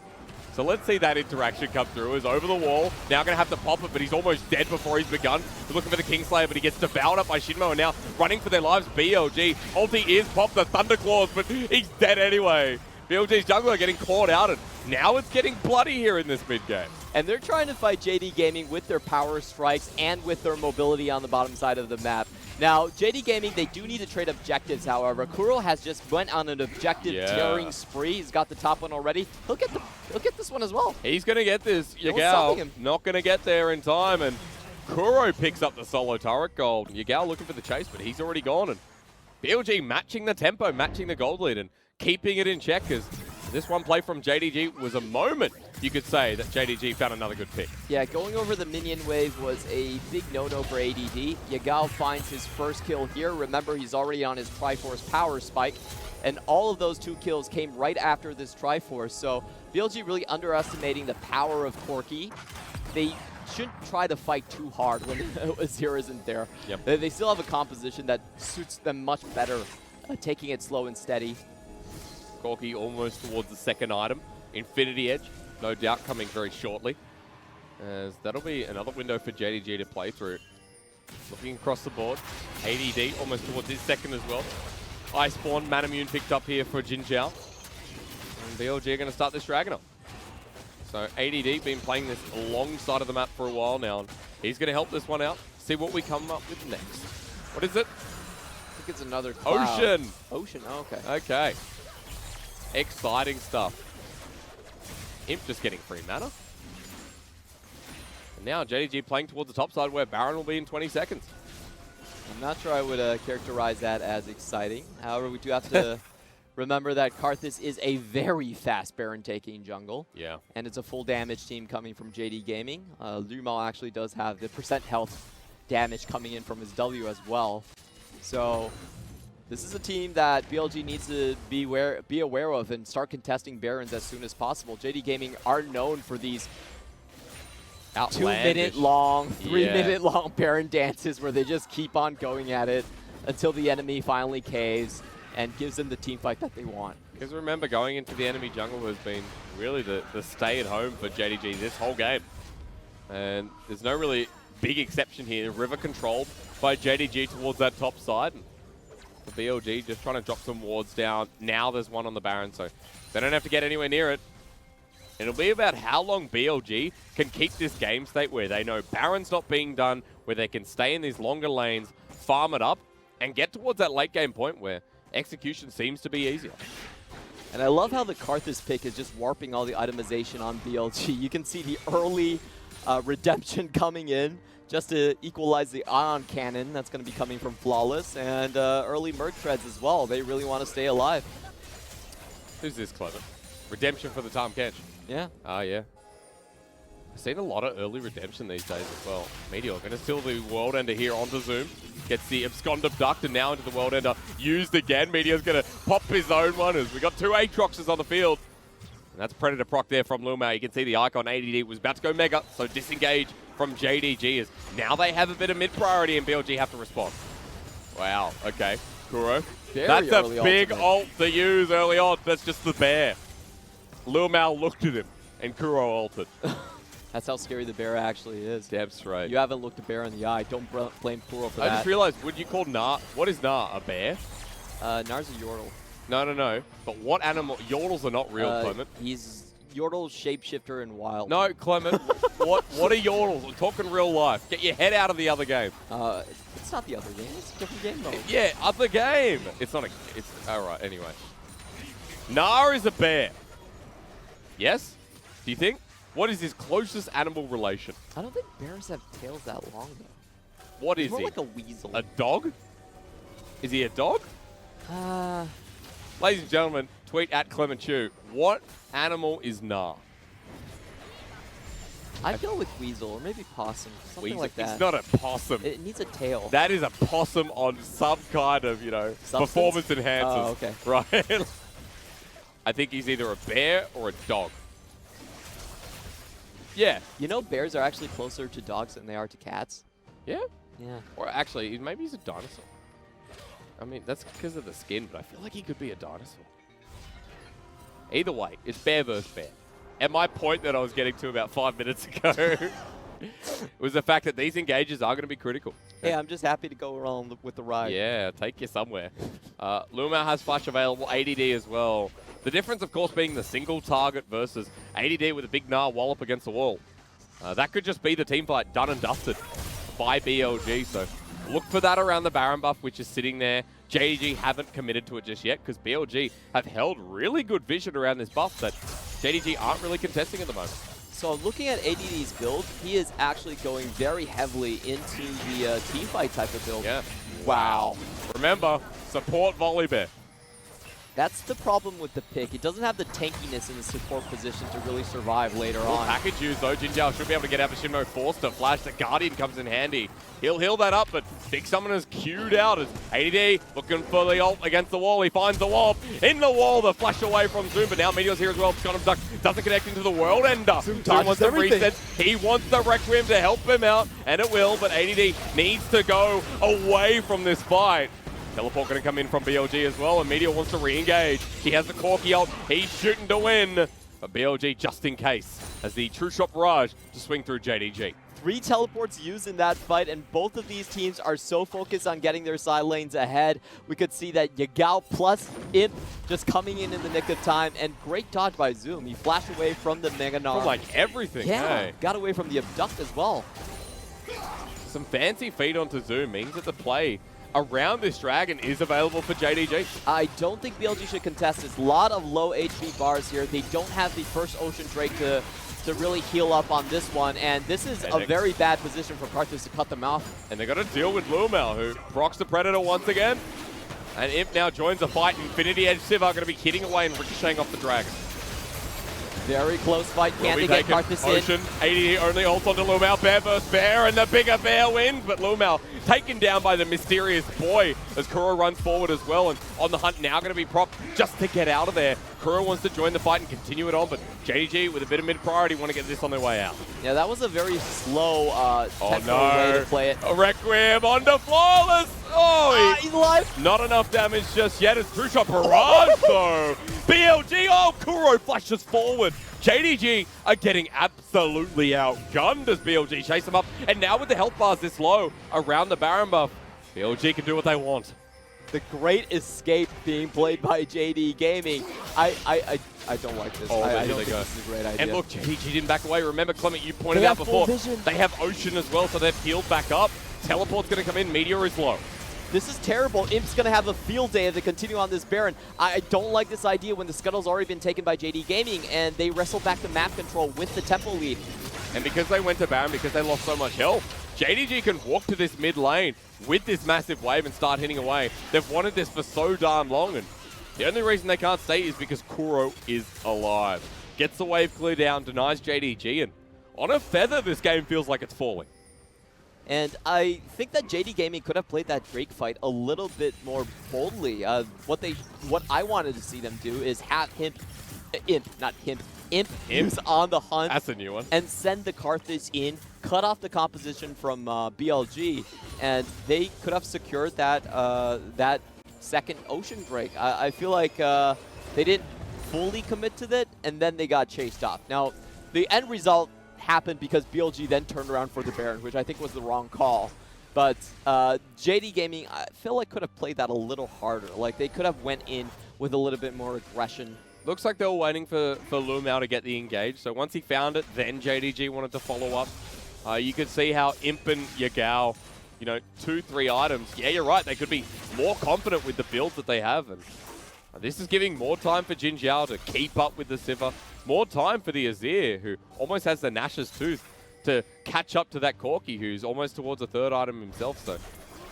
So let's see that interaction come through. Is over the wall. Now going to have to pop it, but he's almost dead before he's begun. He's looking for the Kingslayer, but he gets devoured up by XinMo, and now running for their lives, BLG. Ulti is popped, the Thunderclaws, but he's dead anyway. BLG's jungler getting caught out, and now it's getting bloody here in this mid game. And they're trying to fight JD Gaming with their power strikes and with their mobility on the bottom side of the map. Now, JD Gaming, they do need to trade objectives, however. Kuro has just went on an objective tearing spree. He's got the top one already. He'll get this one as well. He's going to get this. Yagao not going to get there in time, and Kuro picks up the solo turret gold. Yagao looking for the chase, but he's already gone. And BLG matching the tempo, matching the gold lead, and keeping it in check, because this one play from JDG was a moment, you could say, that JDG found another good pick. Yeah, going over the minion wave was a big no-no for ADD. Yagao finds his first kill here. Remember, he's already on his Triforce power spike, and all of those 2 kills came right after this Triforce. So BLG really underestimating the power of Corki. They shouldn't try to fight too hard when Azir isn't there. Yep. They still have a composition that suits them much better, taking it slow and steady. Corki almost towards the second item. Infinity Edge, no doubt, coming very shortly. As that'll be another window for JDG to play through. Looking across the board. ADD almost towards his second as well. Iceborne, Manamune picked up here for Jinjiao. And BLG are going to start this Dragonite. So ADD been playing this alongside of the map for a while now. He's going to help this one out. See what we come up with next. What is it? I think it's another cloud. Ocean. Ocean, oh, okay. Okay. Exciting stuff. Imp just getting free mana. And now JDG playing towards the top side where Baron will be in 20 seconds. I'm not sure I would characterize that as exciting. However, we do have to remember that Karthus is a very fast Baron taking jungle. Yeah. And it's a full damage team coming from JD Gaming. Lumal actually does have the percent health damage coming in from his W as well. So this is a team that BLG needs to be aware of and start contesting Barons as soon as possible. JD Gaming are known for these Outlandish. 2-minute-long, 3-minute-long Baron dances where they just keep on going at it until the enemy finally caves and gives them the team fight that they want. Because remember, going into the enemy jungle has been really the stay at home for JDG this whole game. And there's no really big exception here. River controlled by JDG towards that top side. And the BLG just trying to drop some wards down. Now there's one on the Baron, so they don't have to get anywhere near it. It'll be about how long BLG can keep this game state where they know Baron's not being done, where they can stay in these longer lanes, farm it up, and get towards that late game point where execution seems to be easier. And I love how the Karthus pick is just warping all the itemization on BLG. You can see the early redemption coming in just to equalize the ion cannon that's going to be coming from Flawless, and early Merc Treads as well. They really want to stay alive. Who's this, Clement? Redemption for the Tom Catch. Yeah. Ah, yeah. I've seen a lot of early redemption these days as well. Meteor going to steal the World Ender here onto Zoom. Gets the Abscond Abduct and now into the World Ender. Used again. Meteor's going to pop his own one as we got 2 Aatroxes on the field. And that's Predator proc there from Lumao. You can see the icon ADD was about to go Mega, so disengage from JDG as now they have a bit of mid priority and BLG have to respond. Wow, okay. Kuro. That's a big ult to use early on. That's just the bear. Lumao looked at him and Kuro ulted. That's how scary the bear actually is. Damn straight. You haven't looked a bear in the eye. Don't blame Kuro for that. I just realized, would you call Gnar, what is Gnar, a bear? Gnar's a Yordle. No. But what animal, Yordles are not real, Clement. He's Yordle's shapeshifter in wild. No, Clement, what are Yordles? We're talking real life. Get your head out of the other game. It's not the other game. It's a different game mode. Yeah, other game. It's not all right, anyway. Gnar is a bear. Yes? Do you think? What is his closest animal relation? I don't think bears have tails that long, though. What is More he? like a weasel. A dog? Is he a dog? Ladies and gentlemen, tweet at Clement Chu. What animal is Gnar? I'd go with weasel or maybe possum. Something Weasel. like that. It's not a possum. It needs a tail. That is a possum on some kind of, performance enhancers. Oh, okay. Right? I think he's either a bear or a dog. Yeah. You know, bears are actually closer to dogs than they are to cats. Yeah? Yeah. Or actually, maybe he's a dinosaur. I mean, that's because of the skin, but I feel like he could be a dinosaur. Either way, it's bear versus bear. And my point that I was getting to about 5 minutes ago was the fact that these engages are going to be critical. Hey, I'm just happy to go around with the ride. Yeah, take you somewhere. Lumao has flash available, ADD as well. The difference, of course, being the single target versus ADD with a big Gnar wallop against the wall. That could just be the team fight done and dusted by BLG. So look for that around the Baron buff, which is sitting there. JDG haven't committed to it just yet because BLG have held really good vision around this buff that JDG aren't really contesting at the moment. So looking at ADD's build, he is actually going very heavily into the team fight type of build. Yeah. Wow. Remember, support Volibear. That's the problem with the pick. It doesn't have the tankiness in the support position to really survive later on. Package use though. Jinjiao should be able to get out of XinMo forced to flash. The Guardian comes in handy. He'll heal that up, but Big Summoner's queued out as ADD looking for the ult against the wall. He finds the wall. In the wall, the flash away from Zoom, but now Meteor's here as well. Scott Duck doesn't connect into the World Ender. Zoom wants the reset. He wants the Requiem to help him out, and it will, but ADD needs to go away from this fight. Teleport going to come in from BLG as well, and Meteor wants to re-engage. He has the Corki ult. He's shooting to win. But BLG just in case, as the True Shot Barrage to swing through JDG. 3 teleports used in that fight, and both of these teams are so focused on getting their side lanes ahead. We could see that Yagao plus Imp just coming in the nick of time, and great dodge by Zoom. He flashed away from the Mega Gnar. From like everything, Yeah, hey. got away from the Abduct as well. Some fancy feed onto Zoom means that the play around this dragon is available for JDG. I don't think BLG should contest this. A lot of low HP bars here. They don't have the first Ocean Drake to really heal up on this one, and this is a very bad position for Karthus to cut them off. And they got to deal with Lumel, who procs the Predator once again. And Imp now joins the fight. Infinity Edge Civ are going to be hitting away and ricocheting off the dragon. Very close fight. Can they get Karthus Ocean, 80 only ult onto Lumel. Bear versus Bear, and the bigger Bear wins. But Lumel taken down by the mysterious boy as Kuro runs forward as well. And on the hunt now going to be propped just to get out of there. Kuro wants to join the fight and continue it on, but JDG with a bit of mid-priority want to get this on their way out. Yeah, that was a very slow tempo way to play it. A Requiem onto Flawless! Oh, He's alive! Not enough damage just yet. It's True Shot Barrage though. BLG, oh, Kuro flashes forward. JDG are getting absolutely outgunned as BLG chase them up. And now with the health bars this low around the Baron buff, BLG can do what they want. The great escape being played by JD Gaming. I don't like this. Oh, I don't they think go. this is a great idea. And look, JDG didn't back away. Remember, Clement, you pointed They out have before, full vision. they have Ocean as well, so they've healed back up. Teleport's going to come in. Meteor is low. This is terrible. Imp's going to have a field day if they continue on this Baron. I don't like this idea when the Scuttle's already been taken by JD Gaming, and they wrestle back the map control with the tempo lead. And because they went to Baron, because they lost so much health, JDG can walk to this mid lane with this massive wave and start hitting away. They've wanted this for so darn long, and the only reason they can't stay is because Kuro is alive. Gets the wave clear down, denies JDG, and on a feather, this game feels like it's falling. And I think that JD Gaming could have played that Drake fight a little bit more boldly. What I wanted to see them do is have Imp who's on the hunt. That's a new one. And send the Karthus in, cut off the composition from BLG, and they could have secured that that second Ocean Drake. I feel like they didn't fully commit to that, and then they got chased off. Now, the end result happened because BLG then turned around for the Baron, which I think was the wrong call. But JD Gaming, I feel like could have played that a little harder. Like, they could have went in with a little bit more aggression. Looks like they were waiting for Lumel to get the engage. So once he found it, then JDG wanted to follow up. You could see how Imp and Yagao, 2-3 items. Yeah, you're right. They could be more confident with the builds that they have. And this is giving more time for Jinjiao to keep up with the Sivir. More time for the Azir, who almost has the Nash's Tooth to catch up to that Corki, who's almost towards a third item himself. So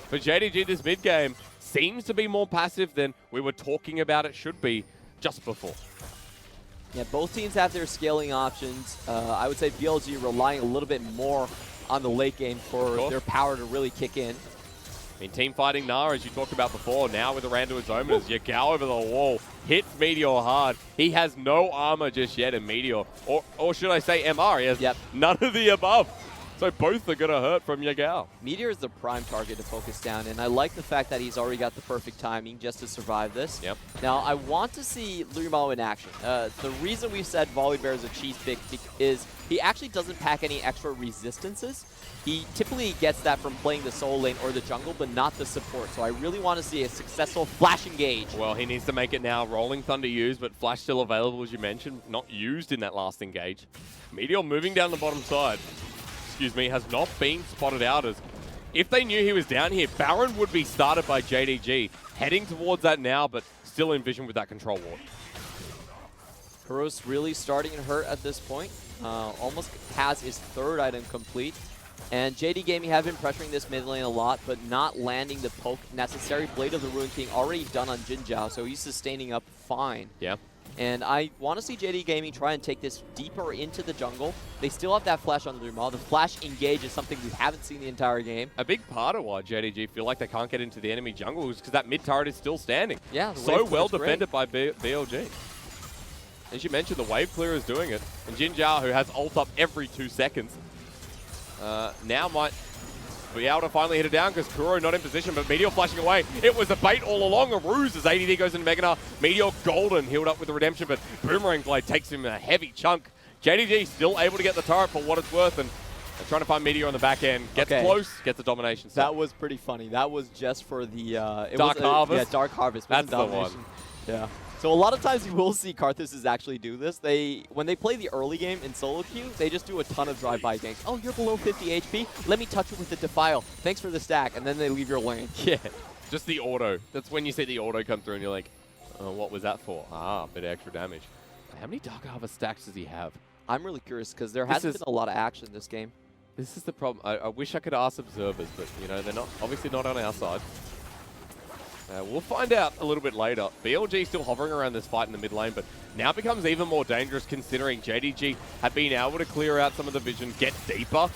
for JDG, this mid game seems to be more passive than we were talking about it should be just before. Yeah, both teams have their scaling options. I would say BLG relying a little bit more on the late game for their power to really kick in. I mean, team fighting Gnar, as you talked about before, now with the Randuin's Omen, as Yagao over the wall hits Meteor hard. He has no armor just yet in Meteor. Or should I say MR? He has none of the above. So both are going to hurt from Yagao. Meteor is the prime target to focus down, and I like the fact that he's already got the perfect timing just to survive this. Yep. Now, I want to see Lumel in action. The reason we said Volibear is a cheese pick is he actually doesn't pack any extra resistances. He typically gets that from playing the solo lane or the jungle, but not the support. So I really want to see a successful Flash engage. Well, he needs to make it now. Rolling Thunder used, but Flash still available, as you mentioned. Not used in that last engage. Meteor moving down the bottom side. Has not been spotted out. As if they knew he was down here, Baron would be started by JDG. Heading towards that now, but still in vision with that control ward. Kuro's really starting to hurt at this point. Almost has his third item complete. And JD Gaming have been pressuring this mid lane a lot, but not landing the poke necessary. Blade of the Ruined King already done on Jinjiao, so he's sustaining up fine. Yeah. And I want to see JD Gaming try and take this deeper into the jungle. They still have that flash on the Lumel. The flash engage is something we haven't seen the entire game. A big part of why JDG feel like they can't get into the enemy jungle is because that mid turret is still standing. Yeah, so well defended by BLG. As you mentioned, the wave clear is doing it. And Jinjiao, who has ult up every 2 seconds, now might be able to finally hit it down because Kuro not in position, but Meteor flashing away. It was a bait all along, a ruse as ADD goes into Meganar. Meteor golden, healed up with the redemption, but Boomerang Blade takes him a heavy chunk. JDG still able to get the turret for what it's worth, and they're trying to find Meteor on the back end. Gets close, gets the domination. That was pretty funny. That was just for the Dark Harvest. Yeah, Dark Harvest. That's the domination. one. Yeah. So a lot of times you will see Karthus actually do this. When they play the early game in solo queue, they just do a ton of drive-by ganks. Oh, you're below 50 HP? Let me touch it with the Defile. Thanks for the stack. And then they leave your lane. Yeah, just the auto. That's when you see the auto come through and you're like, oh, what was that for? Ah, a bit of extra damage. How many Dark Harvest stacks does he have? I'm really curious because there hasn't been a lot of action this game. This is the problem. I wish I could ask observers, but you know, they're not obviously not on our side. We'll find out a little bit later. BLG still hovering around this fight in the mid lane, but now becomes even more dangerous considering JDG have been able to clear out some of the vision, get deeper.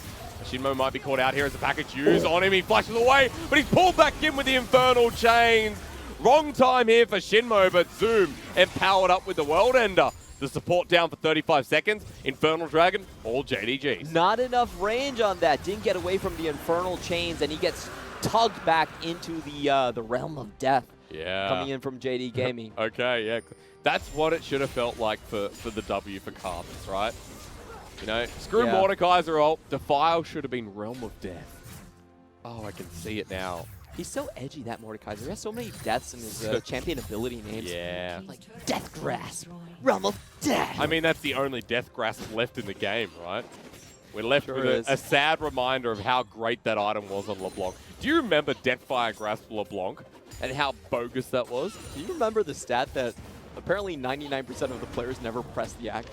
XinMo might be caught out here as a package used on him. He flashes away, but he's pulled back in with the Infernal Chains. Wrong time here for XinMo, but Zoom empowered up with the World Ender. The support down for 35 seconds. Infernal Dragon, all JDGs. Not enough range on that. Didn't get away from the Infernal Chains, and he gets tugged back into the realm of death. Yeah. Coming in from JD Gaming. Okay, yeah. That's what it should have felt like for the W for Carpets, right? You know, screw Mordekaiser ult. Defile should have been Realm of Death. Oh, I can see it now. He's so edgy, that Mordekaiser. He has so many deaths in his champion ability names. Yeah. Like Death Grasp, Realm of Death. I mean, that's the only Death Grasp left in the game, right? We're left with a sad reminder of how great that item was on LeBlanc. Do you remember Deathfire Grasp LeBlanc and how bogus that was? Do you remember the stat that apparently 99% of the players never press the act?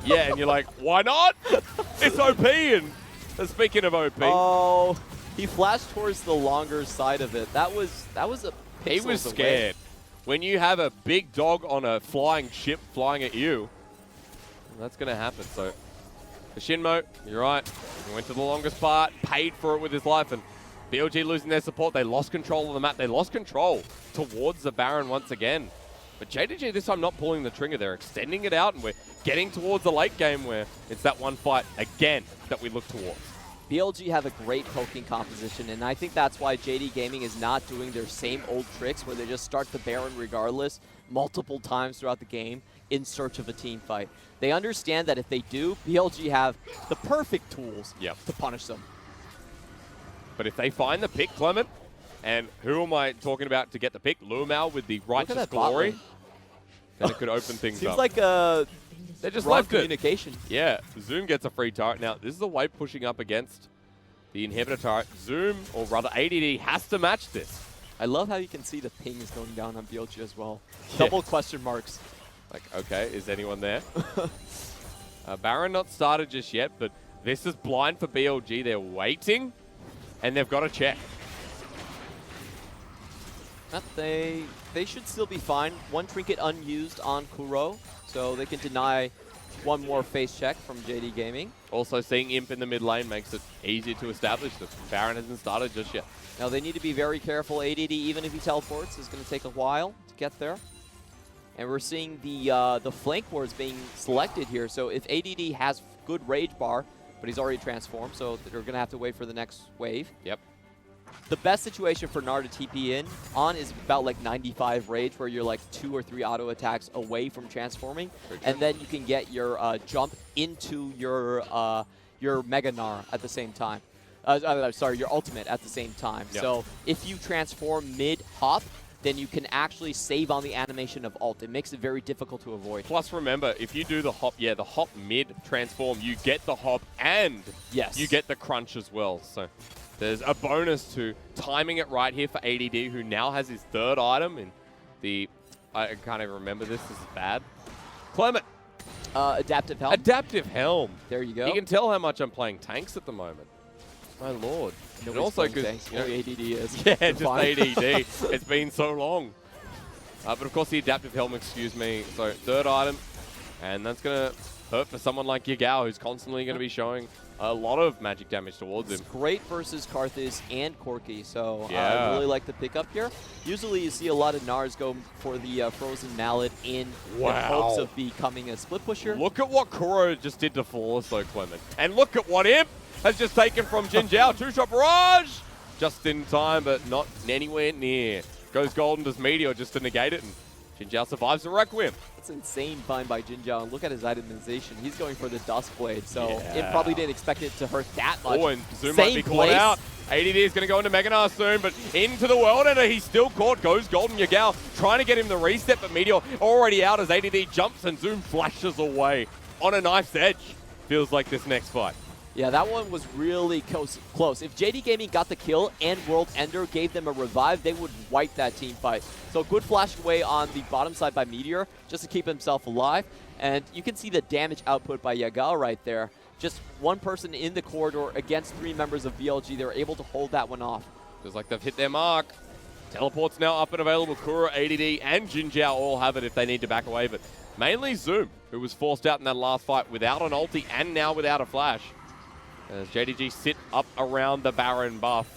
Yeah, and you're like, why not? It's OP. And speaking of OP, oh, he flashed towards the longer side of it. That was a. He was scared. When you have a big dog on a flying ship flying at you, that's going to happen. So, XinMo, you're right. He went to the longest part, paid for it with his life, and BLG losing their support. They lost control of the map. They lost control towards the Baron once again. But JDG this time not pulling the trigger. They're extending it out, and we're getting towards the late game where it's that one fight again that we look towards. BLG have a great poking composition, and I think that's why JD Gaming is not doing their same old tricks where they just start the Baron regardless multiple times throughout the game in search of a team fight. They understand that if they do, BLG have the perfect tools to punish them. But if they find the pick, Clement, and who am I talking about to get the pick? Lumal with the Righteous Glory, then it could open things Seems up. like they just wrong left communication. Yeah, Zoom gets a free turret. Now, this is a wave pushing up against the inhibitor turret. Zoom, or rather ADD, has to match this. I love how you can see the pings going down on BLG as well. Double question marks. Like, okay, is anyone there? Baron not started just yet, but this is blind for BLG. They're waiting, and they've got to check. They should still be fine. One trinket unused on Kuro, so they can deny one more face check from JD Gaming. Also, seeing Imp in the mid lane makes it easier to establish that Baron hasn't started just yet. Now they need to be very careful. ADD, even if he teleports, is going to take a while to get there. And we're seeing the flank wards being selected here. So if ADD has good rage bar, but he's already transformed, so they're going to have to wait for the next wave. Yep. The best situation for Gnar to TP in on is about like 95 rage, where you're like 2 or 3 auto attacks away from transforming, and then you can get your jump into your Mega Gnar at the same time. Sorry, your ultimate at the same time. Yep. So if you transform mid-hop, then you can actually save on the animation of ult. It makes it very difficult to avoid. Plus, remember, if you do the hop, the hop mid-transform, you get the hop and you get the crunch as well. So there's a bonus to timing it right here for ADD, who now has his 3rd item in the... I can't even remember this. This is bad. Clement. Adaptive Helm. Adaptive Helm. There you go. You can tell how much I'm playing tanks at the moment. My lord. And also because ADD is. Yeah, just ADD. It's been so long. But of course the Adaptive Helm, excuse me. So 3rd item. And that's going to hurt for someone like Yagao, who's constantly going to be showing a lot of magic damage towards him. It's great versus Karthus and Corki, so yeah. I really like the pickup here. Usually you see a lot of Gnars go for the Frozen Mallet in hopes of becoming a split pusher. Look at what Kuro just did to Flawless though, Clement. And look at what Imp has just taken from Jinjiao. Two-shot barrage! Just in time, but not anywhere near. Goes Golden, does Meteor just to negate it, and Jinjiao survives the Requiem. That's insane find by Jinjiao. And look at his itemization. He's going for the Dust Blade, so it probably didn't expect it to hurt that much. Oh, and Zoom might be caught out. ADD is going to go into Meganar soon, but into the World Ender, he's still caught. Goes Golden Yagao, trying to get him the reset, but Meteor already out as ADD jumps and Zoom flashes away on a knife's edge. Feels like this next fight. Yeah, that one was really close. If JD Gaming got the kill and World Ender gave them a revive, they would wipe that team fight. So good flash away on the bottom side by Meteor just to keep himself alive. And you can see the damage output by Yagao right there. Just one person in the corridor against 3 members of BLG. They were able to hold that one off. Feels like they've hit their mark. Teleport's now up and available. Kuro, ADD, and Jinjiao all have it if they need to back away. But mainly Zoom, who was forced out in that last fight without an ulti and now without a flash. As JDG sit up around the Baron buff.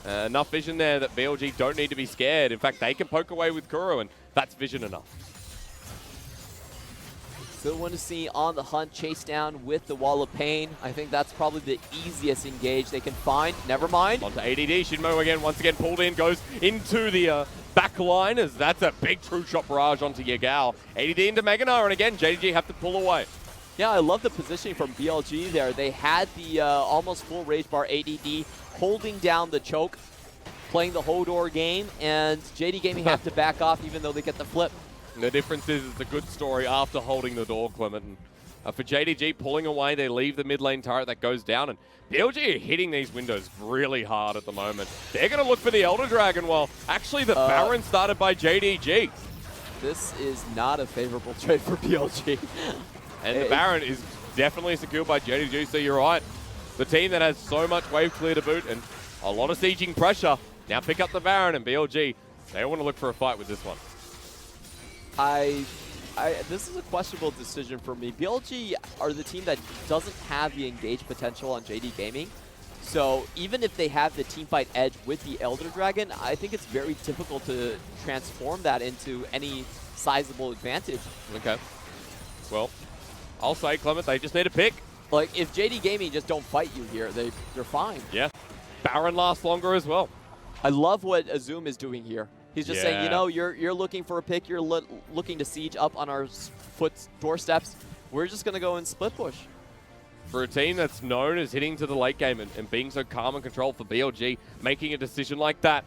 Enough vision there that BLG don't need to be scared. In fact, they can poke away with Kuro, and that's vision enough. Still want to see On the Hunt chase down with the Wall of Pain. I think that's probably the easiest engage they can find. Never mind. Onto ADD. XinMo again, once again pulled in, goes into the back line as that's a big true shot barrage onto Yagao. ADD into Meganar, and again, JDG have to pull away. Yeah, I love the positioning from BLG there. They had the almost full rage bar ADD holding down the choke, playing the Hodor game, and JD Gaming have to back off even though they get the flip. And the difference is it's a good story after holding the door, Clement. And, for JDG pulling away, they leave the mid lane turret that goes down, and BLG are hitting these windows really hard at the moment. They're going to look for the Elder Dragon while actually the Baron started by JDG. This is not a favorable trade for BLG. And the Baron is definitely secured by JDG, so you're right. The team that has so much wave clear to boot and a lot of sieging pressure now pick up the Baron, and BLG, they want to look for a fight with this one. This is a questionable decision for me. BLG are the team that doesn't have the engage potential on JD Gaming. So even if they have the teamfight edge with the Elder Dragon, I think it's very difficult to transform that into any sizable advantage. Okay. Well, I'll say, Clement, they just need a pick. Like, if JD Gaming just don't fight you here, they're fine. Yeah. Baron lasts longer as well. I love what Azum is doing here. He's just saying, you know, you're looking for a pick, you're looking to siege up on our doorsteps. We're just going to go and split push. For a team that's known as hitting to the late game and being so calm and controlled, for BLG making a decision like that,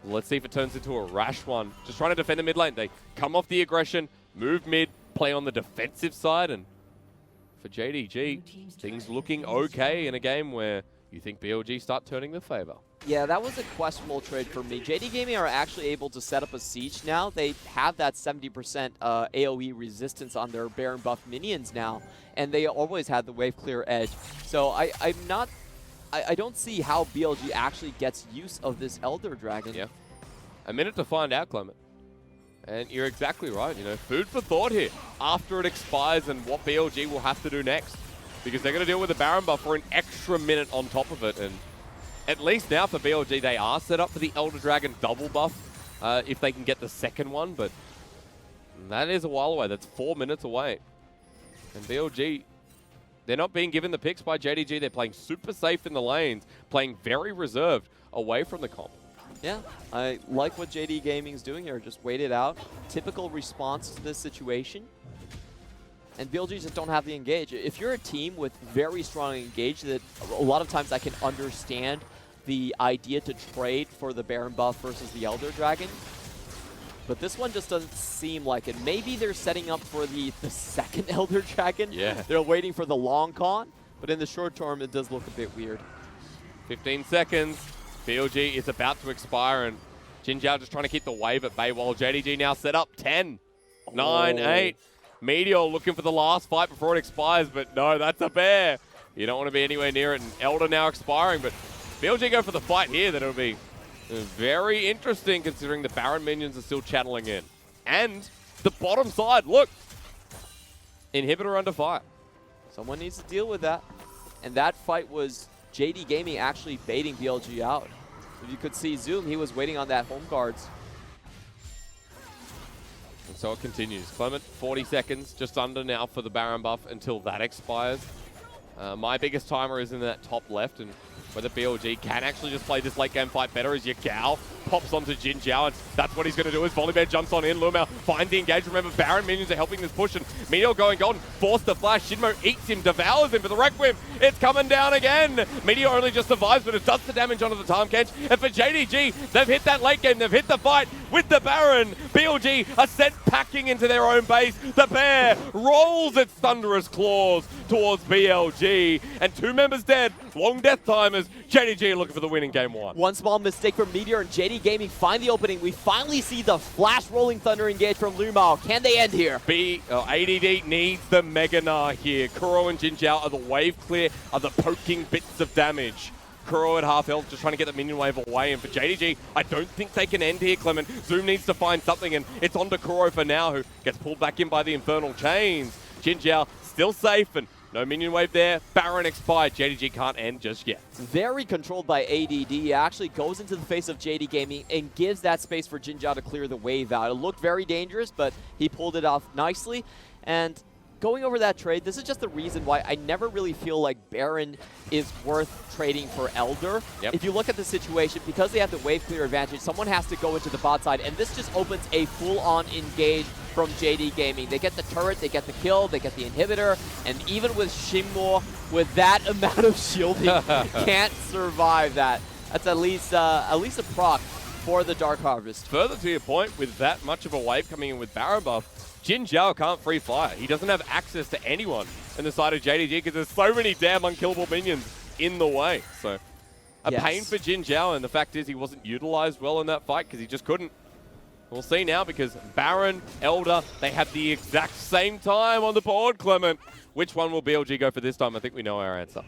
let's see if it turns into a rash one. Just trying to defend the mid lane. They come off the aggression, move mid, play on the defensive side, and for JDG, things looking okay in a game where you think BLG start turning the favor. Yeah, that was a questionable trade for me. JD Gaming are actually able to set up a siege now. They have that 70% AoE resistance on their Baron buff minions now, and they always had the wave clear edge. So I don't see how BLG actually gets use of this Elder Dragon. Yeah. A minute to find out, Clement. And you're exactly right, you know, food for thought here after it expires and what BLG will have to do next. Because they're going to deal with the Baron buff for an extra minute on top of it. And at least now for BLG, they are set up for the Elder Dragon double buff if they can get the second one. But that is a while away. That's 4 minutes away. And BLG, they're not being given the picks by JDG. They're playing super safe in the lanes, playing very reserved away from the comp. Yeah, I like what JD Gaming's doing here. Just wait it out. Typical response to this situation. And BLG just don't have the engage. If you're a team with very strong engage, that a lot of times I can understand the idea to trade for the Baron buff versus the Elder Dragon. But this one just doesn't seem like it. Maybe they're setting up for the second Elder Dragon. Yeah. They're waiting for the long con. But in the short term, it does look a bit weird. 15 seconds. BLG is about to expire, and Jinjiao just trying to keep the wave at bay while JDG now set up 10, 9, 8. Meteor looking for the last fight before it expires, but no, that's a bear. You don't want to be anywhere near it, and Elder now expiring, but BLG go for the fight here. That'll be very interesting considering the Baron minions are still channeling in. And the bottom side, look, inhibitor under fire. Someone needs to deal with that. And that fight was JD Gaming actually baiting BLG out. If you could see Zoom, he was waiting on that home guards. And so it continues. Clement, 40 seconds, just under now for the Baron buff until that expires. My biggest timer is in that top left, and whether BLG can actually just play this late game fight better as Yagao pops onto Jinjiao, and that's what he's going to do as Volleyball jumps on in. Lumao finds the engage. Remember, Baron minions are helping this push, and Meteor going golden, forced the flash. XinMo eats him, devours him for the Requiem. It's coming down again. Meteor only just survives, but it does the damage onto the Time Kench. And for JDG, they've hit that late game. They've hit the fight with the Baron. BLG are sent packing into their own base. The bear rolls its thunderous claws towards BLG, and 2 members dead. Long death timers. JDG looking for the win in game 1. One small mistake from Meteor, and JD Gaming find the opening. We finally see the flash rolling thunder engage from Lumao. Can they end here? ADD needs the Mega Gnar here. Kuro and Jinjiao are the wave clear, are the poking bits of damage. Kuro at half health, just trying to get the minion wave away. And for JDG, I don't think they can end here, Clement. Zoom needs to find something, and it's on to Kuro for now, who gets pulled back in by the Infernal Chains. Jinjiao still safe, and no minion wave there. Baron expired. JDG can't end just yet. Very controlled by ADD. He actually goes into the face of JD Gaming and gives that space for Jinjiao to clear the wave out. It looked very dangerous, but he pulled it off nicely. And going over that trade, this is just the reason why I never really feel like Baron is worth trading for Elder. Yep. If you look at the situation, because they have the wave clear advantage, someone has to go into the bot side, and this just opens a full-on engage from JD Gaming. They get the turret, they get the kill, they get the inhibitor, and even with XinMo, with that amount of shielding, can't survive that. That's at least a proc for the Dark Harvest. Further to your point, with that much of a wave coming in with Baron buff, Jinjiao can't free fire. He doesn't have access to anyone in the side of JDG because there's so many damn unkillable minions in the way. So a pain for Jinjiao, and the fact is he wasn't utilized well in that fight because he just couldn't. We'll see now, because Baron, Elder, they have the exact same time on the board, Clement. Which one will BLG go for this time? I think we know our answer.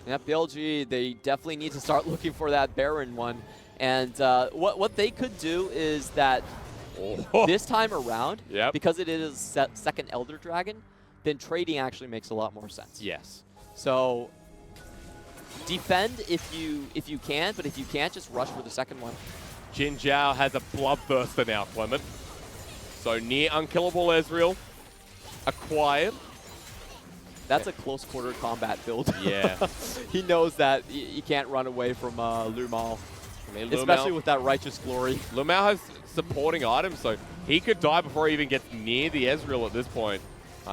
Yeah, BLG, they definitely need to start looking for that Baron one. And what they could do is that this time around, because it is second Elder Dragon, then trading actually makes a lot more sense. Yes. So defend if you can, but if you can't, just rush for the second one. Jinjiao has a Bloodthirster now, Clement. So near unkillable Ezreal acquired. That's a close quarter combat build. Yeah. He knows that he can't run away from Lumao. Especially with that Righteous Glory. Lumao has supporting items, so he could die before he even gets near the Ezreal at this point.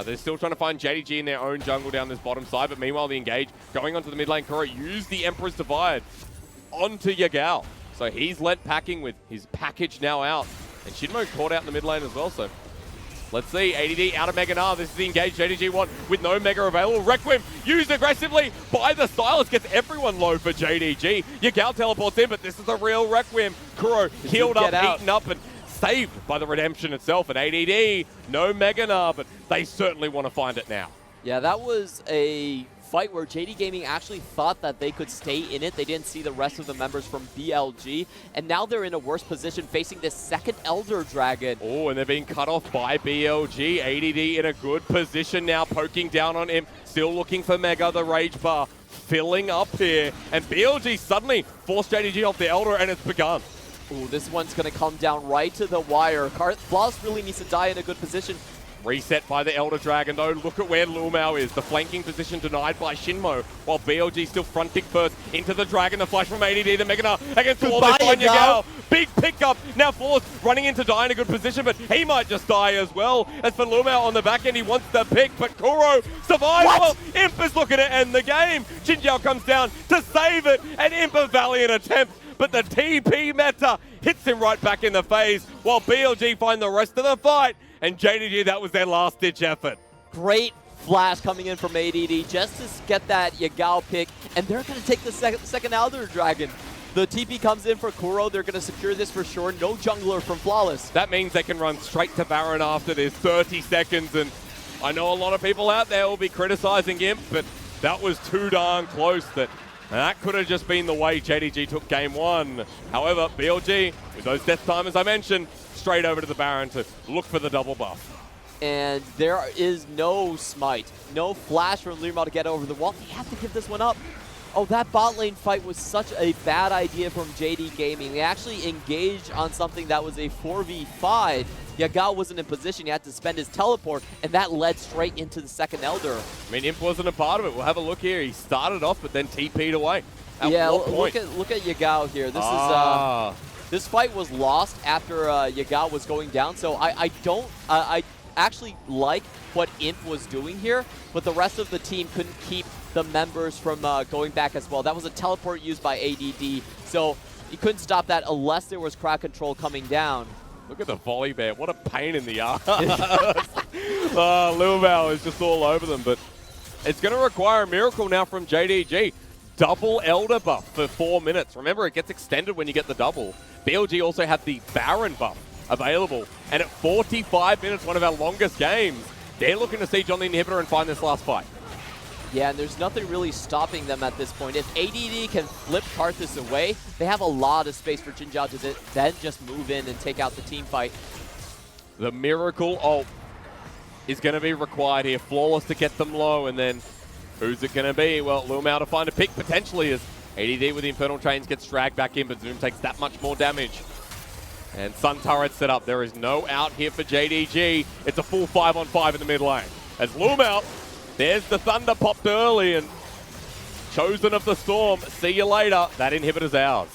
They're still trying to find JDG in their own jungle down this bottom side, but meanwhile the engage going onto the mid lane. Kuro used the Emperor's Divide onto Yagao. So he's lent packing with his package now out. And XinMo caught out in the mid lane as well, so let's see. ADD out of Mega Gnar. This is the engage JDG want with no Mega available. Requiem used aggressively by the Stylus. Gets everyone low for JDG. Yagao teleports in, but this is a real Requiem. Kuro healed up, eaten up, and saved by the redemption itself. And ADD, no Mega Gnar, but they certainly want to find it now. Yeah, that was a fight where JD Gaming actually thought that they could stay in it. They didn't see the rest of the members from BLG, and now they're in a worse position facing this second Elder Dragon. Oh, and they're being cut off by BLG. ADD in a good position now, poking down on him. Still looking for Mega, the Rage Bar filling up here. And BLG suddenly forced JDG off the Elder, and it's begun. Ooh, this one's going to come down right to the wire. Flawless really needs to die in a good position. Reset by the Elder Dragon, though. Look at where Lumao is. The flanking position denied by XinMo, while BLG still fronting first into the Dragon. The flash from ADD, the Mega Gnar against the wall. They find Yagao. Big pickup. Now Flawless running into die in a good position, but he might just die as well. As for Lumao on the back end, he wants the pick, but Kuro survives. Well, Imp is looking to end the game. Jinjiao comes down to save it, and Imp a valiant attempt, but the TP meta hits him right back in the face, while BLG find the rest of the fight. And JDG, that was their last-ditch effort. Great flash coming in from ADD just to get that Yagao pick, and they're going to take the second Elder Dragon. The TP comes in for Kuro. They're going to secure this for sure. No jungler from Flawless. That means they can run straight to Baron after this. 30 seconds, and I know a lot of people out there will be criticizing Gimp, but that was too darn close. That could have just been the way JDG took game one. However, BLG, with those death timers I mentioned, straight over to the Baron to look for the double buff. And there is no smite, no flash from Lumao to get over the wall. They have to give this one up. Oh, that bot lane fight was such a bad idea from JD Gaming. They actually engaged on something that was a 4v5, Yagao wasn't in position. He had to spend his teleport, and that led straight into the second Elder. I mean, Imp wasn't a part of it. We'll have a look here. He started off, but then TP'd away. Yeah, look at Yagao here. This is this fight was lost after Yagao was going down. So I actually like what Imp was doing here, but the rest of the team couldn't keep the members from going back as well. That was a teleport used by ADD, so he couldn't stop that unless there was crowd control coming down. Look at the volley bear. What a pain in the ass. Lil Val is just all over them, but it's going to require a miracle now from JDG. Double Elder buff for 4 minutes. Remember, it gets extended when you get the double. BLG also had the Baron buff available. And at 45 minutes, one of our longest games, they're looking to siege on the inhibitor and find this last fight. Yeah, and there's nothing really stopping them at this point. If ADD can flip Karthus away, they have a lot of space for Jinjiao to then just move in and take out the team fight. The miracle ult is going to be required here. Flawless to get them low, and then who's it going to be? Well, Lumao to find a pick potentially as ADD with the Infernal Chains gets dragged back in, but Zoom takes that much more damage. And Sun Turret set up. There is no out here for JDG. It's a full 5-on-5 in the mid lane. As Lumao, there's the Thunder popped early, and Chosen of the Storm, see you later. That inhibitor's ours.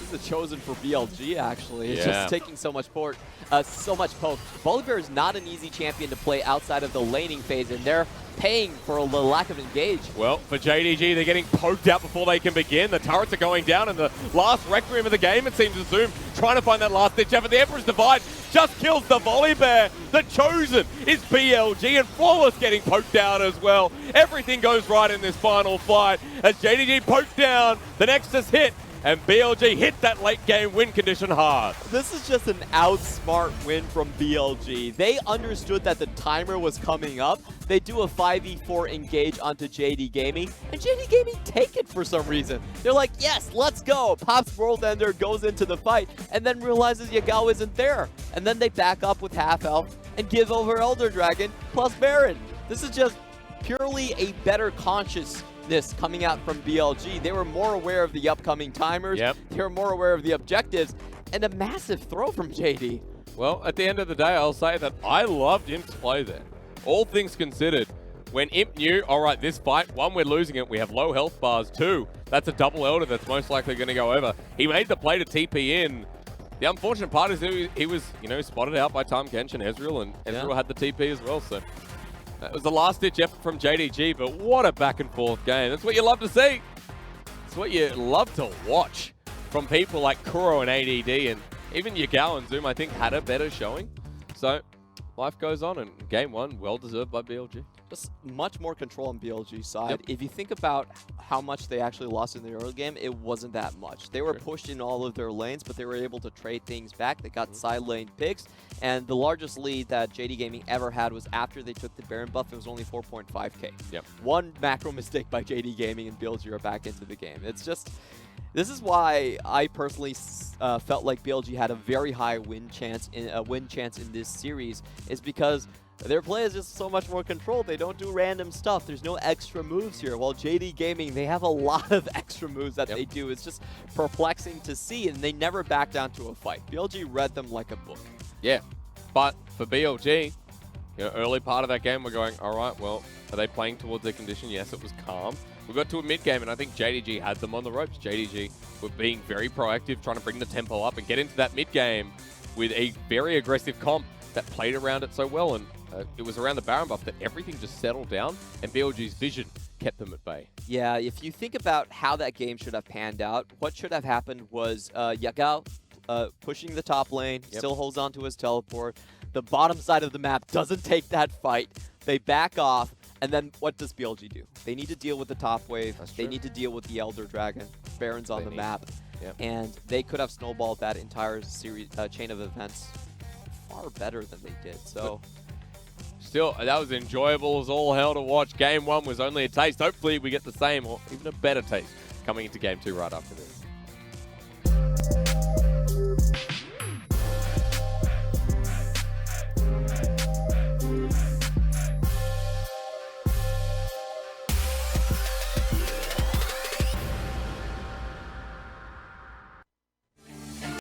This is a Chosen for BLG, actually. It's Yeah. just taking so much poke. Volibear is not an easy champion to play outside of the laning phase, and they're paying for the lack of engage. Well, for JDG, they're getting poked out before they can begin. The turrets are going down, and the last Requiem of the game, it seems, is Zoom trying to find that last ditch effort. The Emperor's Divide just kills the Volley Bear. The Chosen is BLG, and Flawless getting poked out as well. Everything goes right in this final fight as JDG poked down, the Nexus hit, and BLG hit that late game win condition hard. This is just an outsmart win from BLG. They understood that the timer was coming up. They do a 5v4 engage onto JD Gaming, and JD Gaming take it for some reason. They're like, yes, let's go. Pops World Ender goes into the fight, and then realizes Yagao isn't there. And then they back up with half health and give over Elder Dragon plus Baron. This is just purely a better consciousness coming out from BLG. They were more aware of the upcoming timers. Yep. They were more aware of the objectives, and a massive throw from JD. Well, at the end of the day, I'll say that I loved Imp's play there. All things considered, when Imp knew, all right, this fight, 1, we're losing it, we have low health bars, 2, that's a double Elder that's most likely going to go over. He made the play to TP in. The unfortunate part is he was, spotted out by Tahm Kench and Ezreal, and Ezreal had the TP as well, so that was the last-ditch effort from JDG, but what a back-and-forth game. That's what you love to see. It's what you love to watch from people like Kuro and ADD, and even Yagao and Zoom, I think, had a better showing. So life goes on, and game 1, well-deserved by BLG. Just much more control on BLG's side. Yep. If you think about how much they actually lost in the early game, it wasn't that much. They were pushed in all of their lanes, but they were able to trade things back. They got side lane picks, and the largest lead that JD Gaming ever had was after they took the Baron buff. It was only 4.5k. Yep. One macro mistake by JD Gaming, and BLG are back into the game. It's just... This is why I personally felt like BLG had a very high win chance in this series, is because their play is just so much more controlled. They don't do random stuff. There's no extra moves here. While JD Gaming, they have a lot of extra moves that they do. It's just perplexing to see, and they never back down to a fight. BLG read them like a book. Yeah, but for BLG, early part of that game, we're going, all right, well, are they playing towards their condition? Yes, it was calm. We got to a mid-game, and I think JDG had them on the ropes. JDG were being very proactive, trying to bring the tempo up and get into that mid-game with a very aggressive comp that played around it so well, and it was around the Baron buff that everything just settled down, and BLG's vision kept them at bay. Yeah, if you think about how that game should have panned out, what should have happened was Yagao pushing the top lane, still holds on to his teleport. The bottom side of the map doesn't take that fight. They back off, and then what does BLG do? They need to deal with the top wave. They need to deal with the Elder Dragon. Baron's on the map. And they could have snowballed that entire series chain of events far better than they did. So still, that was enjoyable as all hell to watch. Game 1 was only a taste. Hopefully we get the same or even a better taste coming into Game 2 right after this.